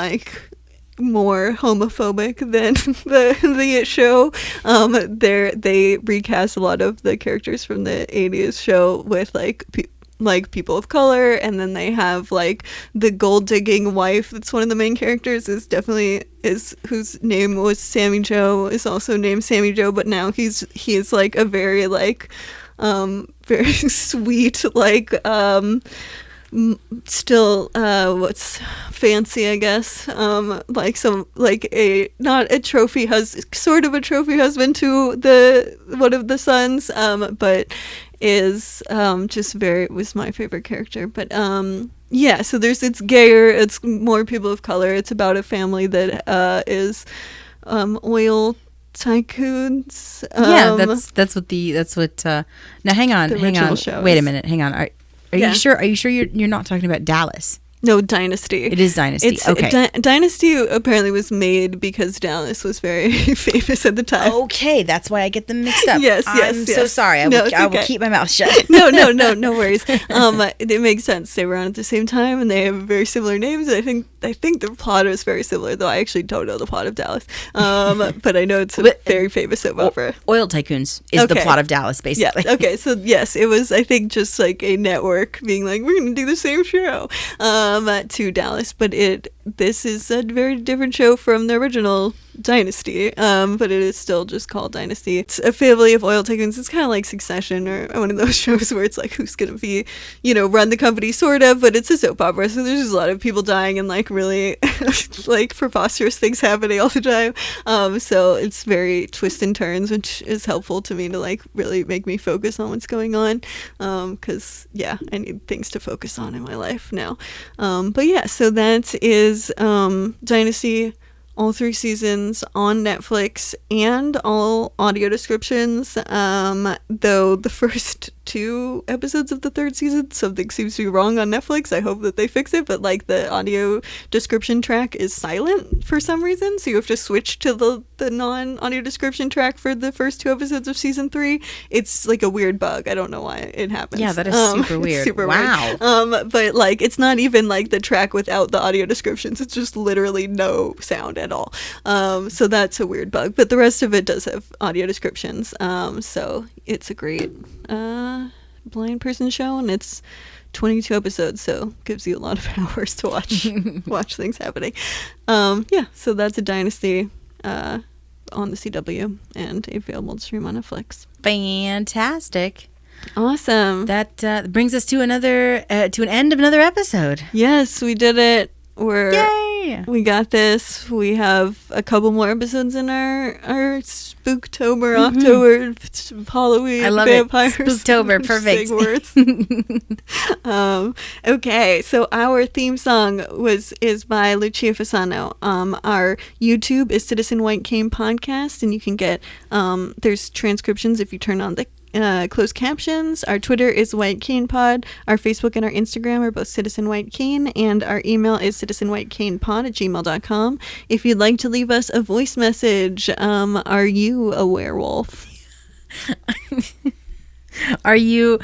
more homophobic than the show. They recast a lot of the characters from the 80s show with people of color, and then they have the gold digging wife that's one of the main characters whose name was Sammy Joe, is also named Sammy Joe, but now he's a very very sweet still what's fancy, I guess, not a trophy sort of a trophy husband to one of the sons, but is just was my favorite character. But so it's gayer, it's more people of color, it's about a family that is oil tycoons. That's what now hang on wait a minute, hang on, are you sure you're not talking about Dallas? No, Dynasty. It is Dynasty. Okay. Dynasty apparently was made because Dallas was very famous at the time. Okay, that's why I get them mixed up. Yes. I'm so sorry. I will keep my mouth shut. No worries. It makes sense. They were on at the same time, and they have very similar names. I think the plot is very similar, though I actually don't know the plot of Dallas. But I know it's a very famous soap opera. Oil Tycoons is the plot of Dallas, basically. Yeah. Okay. So yes, it was, I think, just a network being we're going to do the same show. To Dallas, but this is a very different show from the original Dynasty, but it is still just called Dynasty. It's a family of oil tycoons. It's kind of like Succession, or one of those shows where it's who's gonna be, run the company, sort of, but it's a soap opera, so there's just a lot of people dying and really preposterous things happening all the time. So it's very twists and turns, which is helpful to me to really make me focus on what's going on, because I need things to focus on in my life now. So that is Dynasty, all 3 seasons on Netflix, and all audio descriptions, though the first 2 episodes of the 3rd season, something seems to be wrong on Netflix. I hope that they fix it, but the audio description track is silent for some reason, so you have to switch to the non-audio description track for the first 2 episodes of season 3. It's a weird bug. I don't know why it happens. Yeah, that is super weird. Super wow. weird. But it's not even the track without the audio descriptions. It's just literally no sound at all. So that's a weird bug, but the rest of it does have audio descriptions. So it's a great blind person show, and it's 22 episodes, so gives you a lot of hours to watch things happening. So that's a Dynasty on the CW and available to stream on Netflix. Fantastic. Awesome. That brings us to an end of another episode. Yes, we did it. Yay! We got this. We have a couple more episodes in our Spooktober, October, Halloween, I love vampires. It. Spooktober, perfect. Words. Okay, so our theme song is by Lucia Fasano. Our YouTube is Citizen White Cane Podcast, and you can get there's transcriptions if you turn on the closed captions. Our Twitter is White Cane Pod. Our Facebook and our Instagram are both Citizen White Cane, and our email is citizenwhitecanepod@gmail.com. If you'd like to leave us a voice message, are you a werewolf? Are you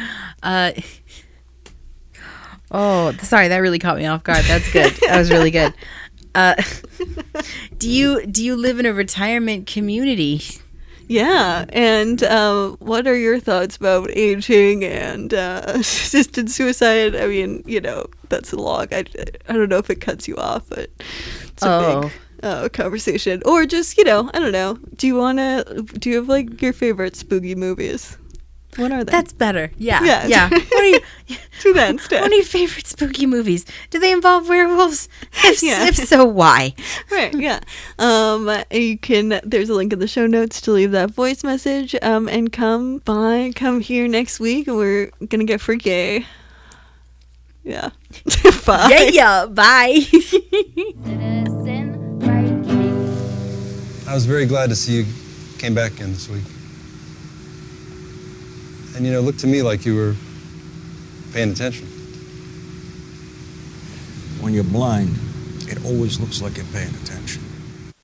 oh, sorry, that really caught me off guard. That's good. That was really good. Do you live in a retirement community? Yeah, and what are your thoughts about aging and assisted suicide? I mean, that's a log. I don't know if it cuts you off, but it's a big conversation. Or just, I don't know. Do you have your favorite spooky movies? What are they? That's better. Yeah. Yeah. Yeah. What are you, Do that instead. What are your favorite spooky movies? Do they involve werewolves? Yeah. If so, why? Right, yeah. There's a link in the show notes to leave that voice message. And come here next week, and we're gonna get freaky. Yeah. Bye. Yeah. Bye. Citizen Viking. I was very glad to see you came back again this week. And it looked to me like you were paying attention. When you're blind, it always looks like you're paying attention.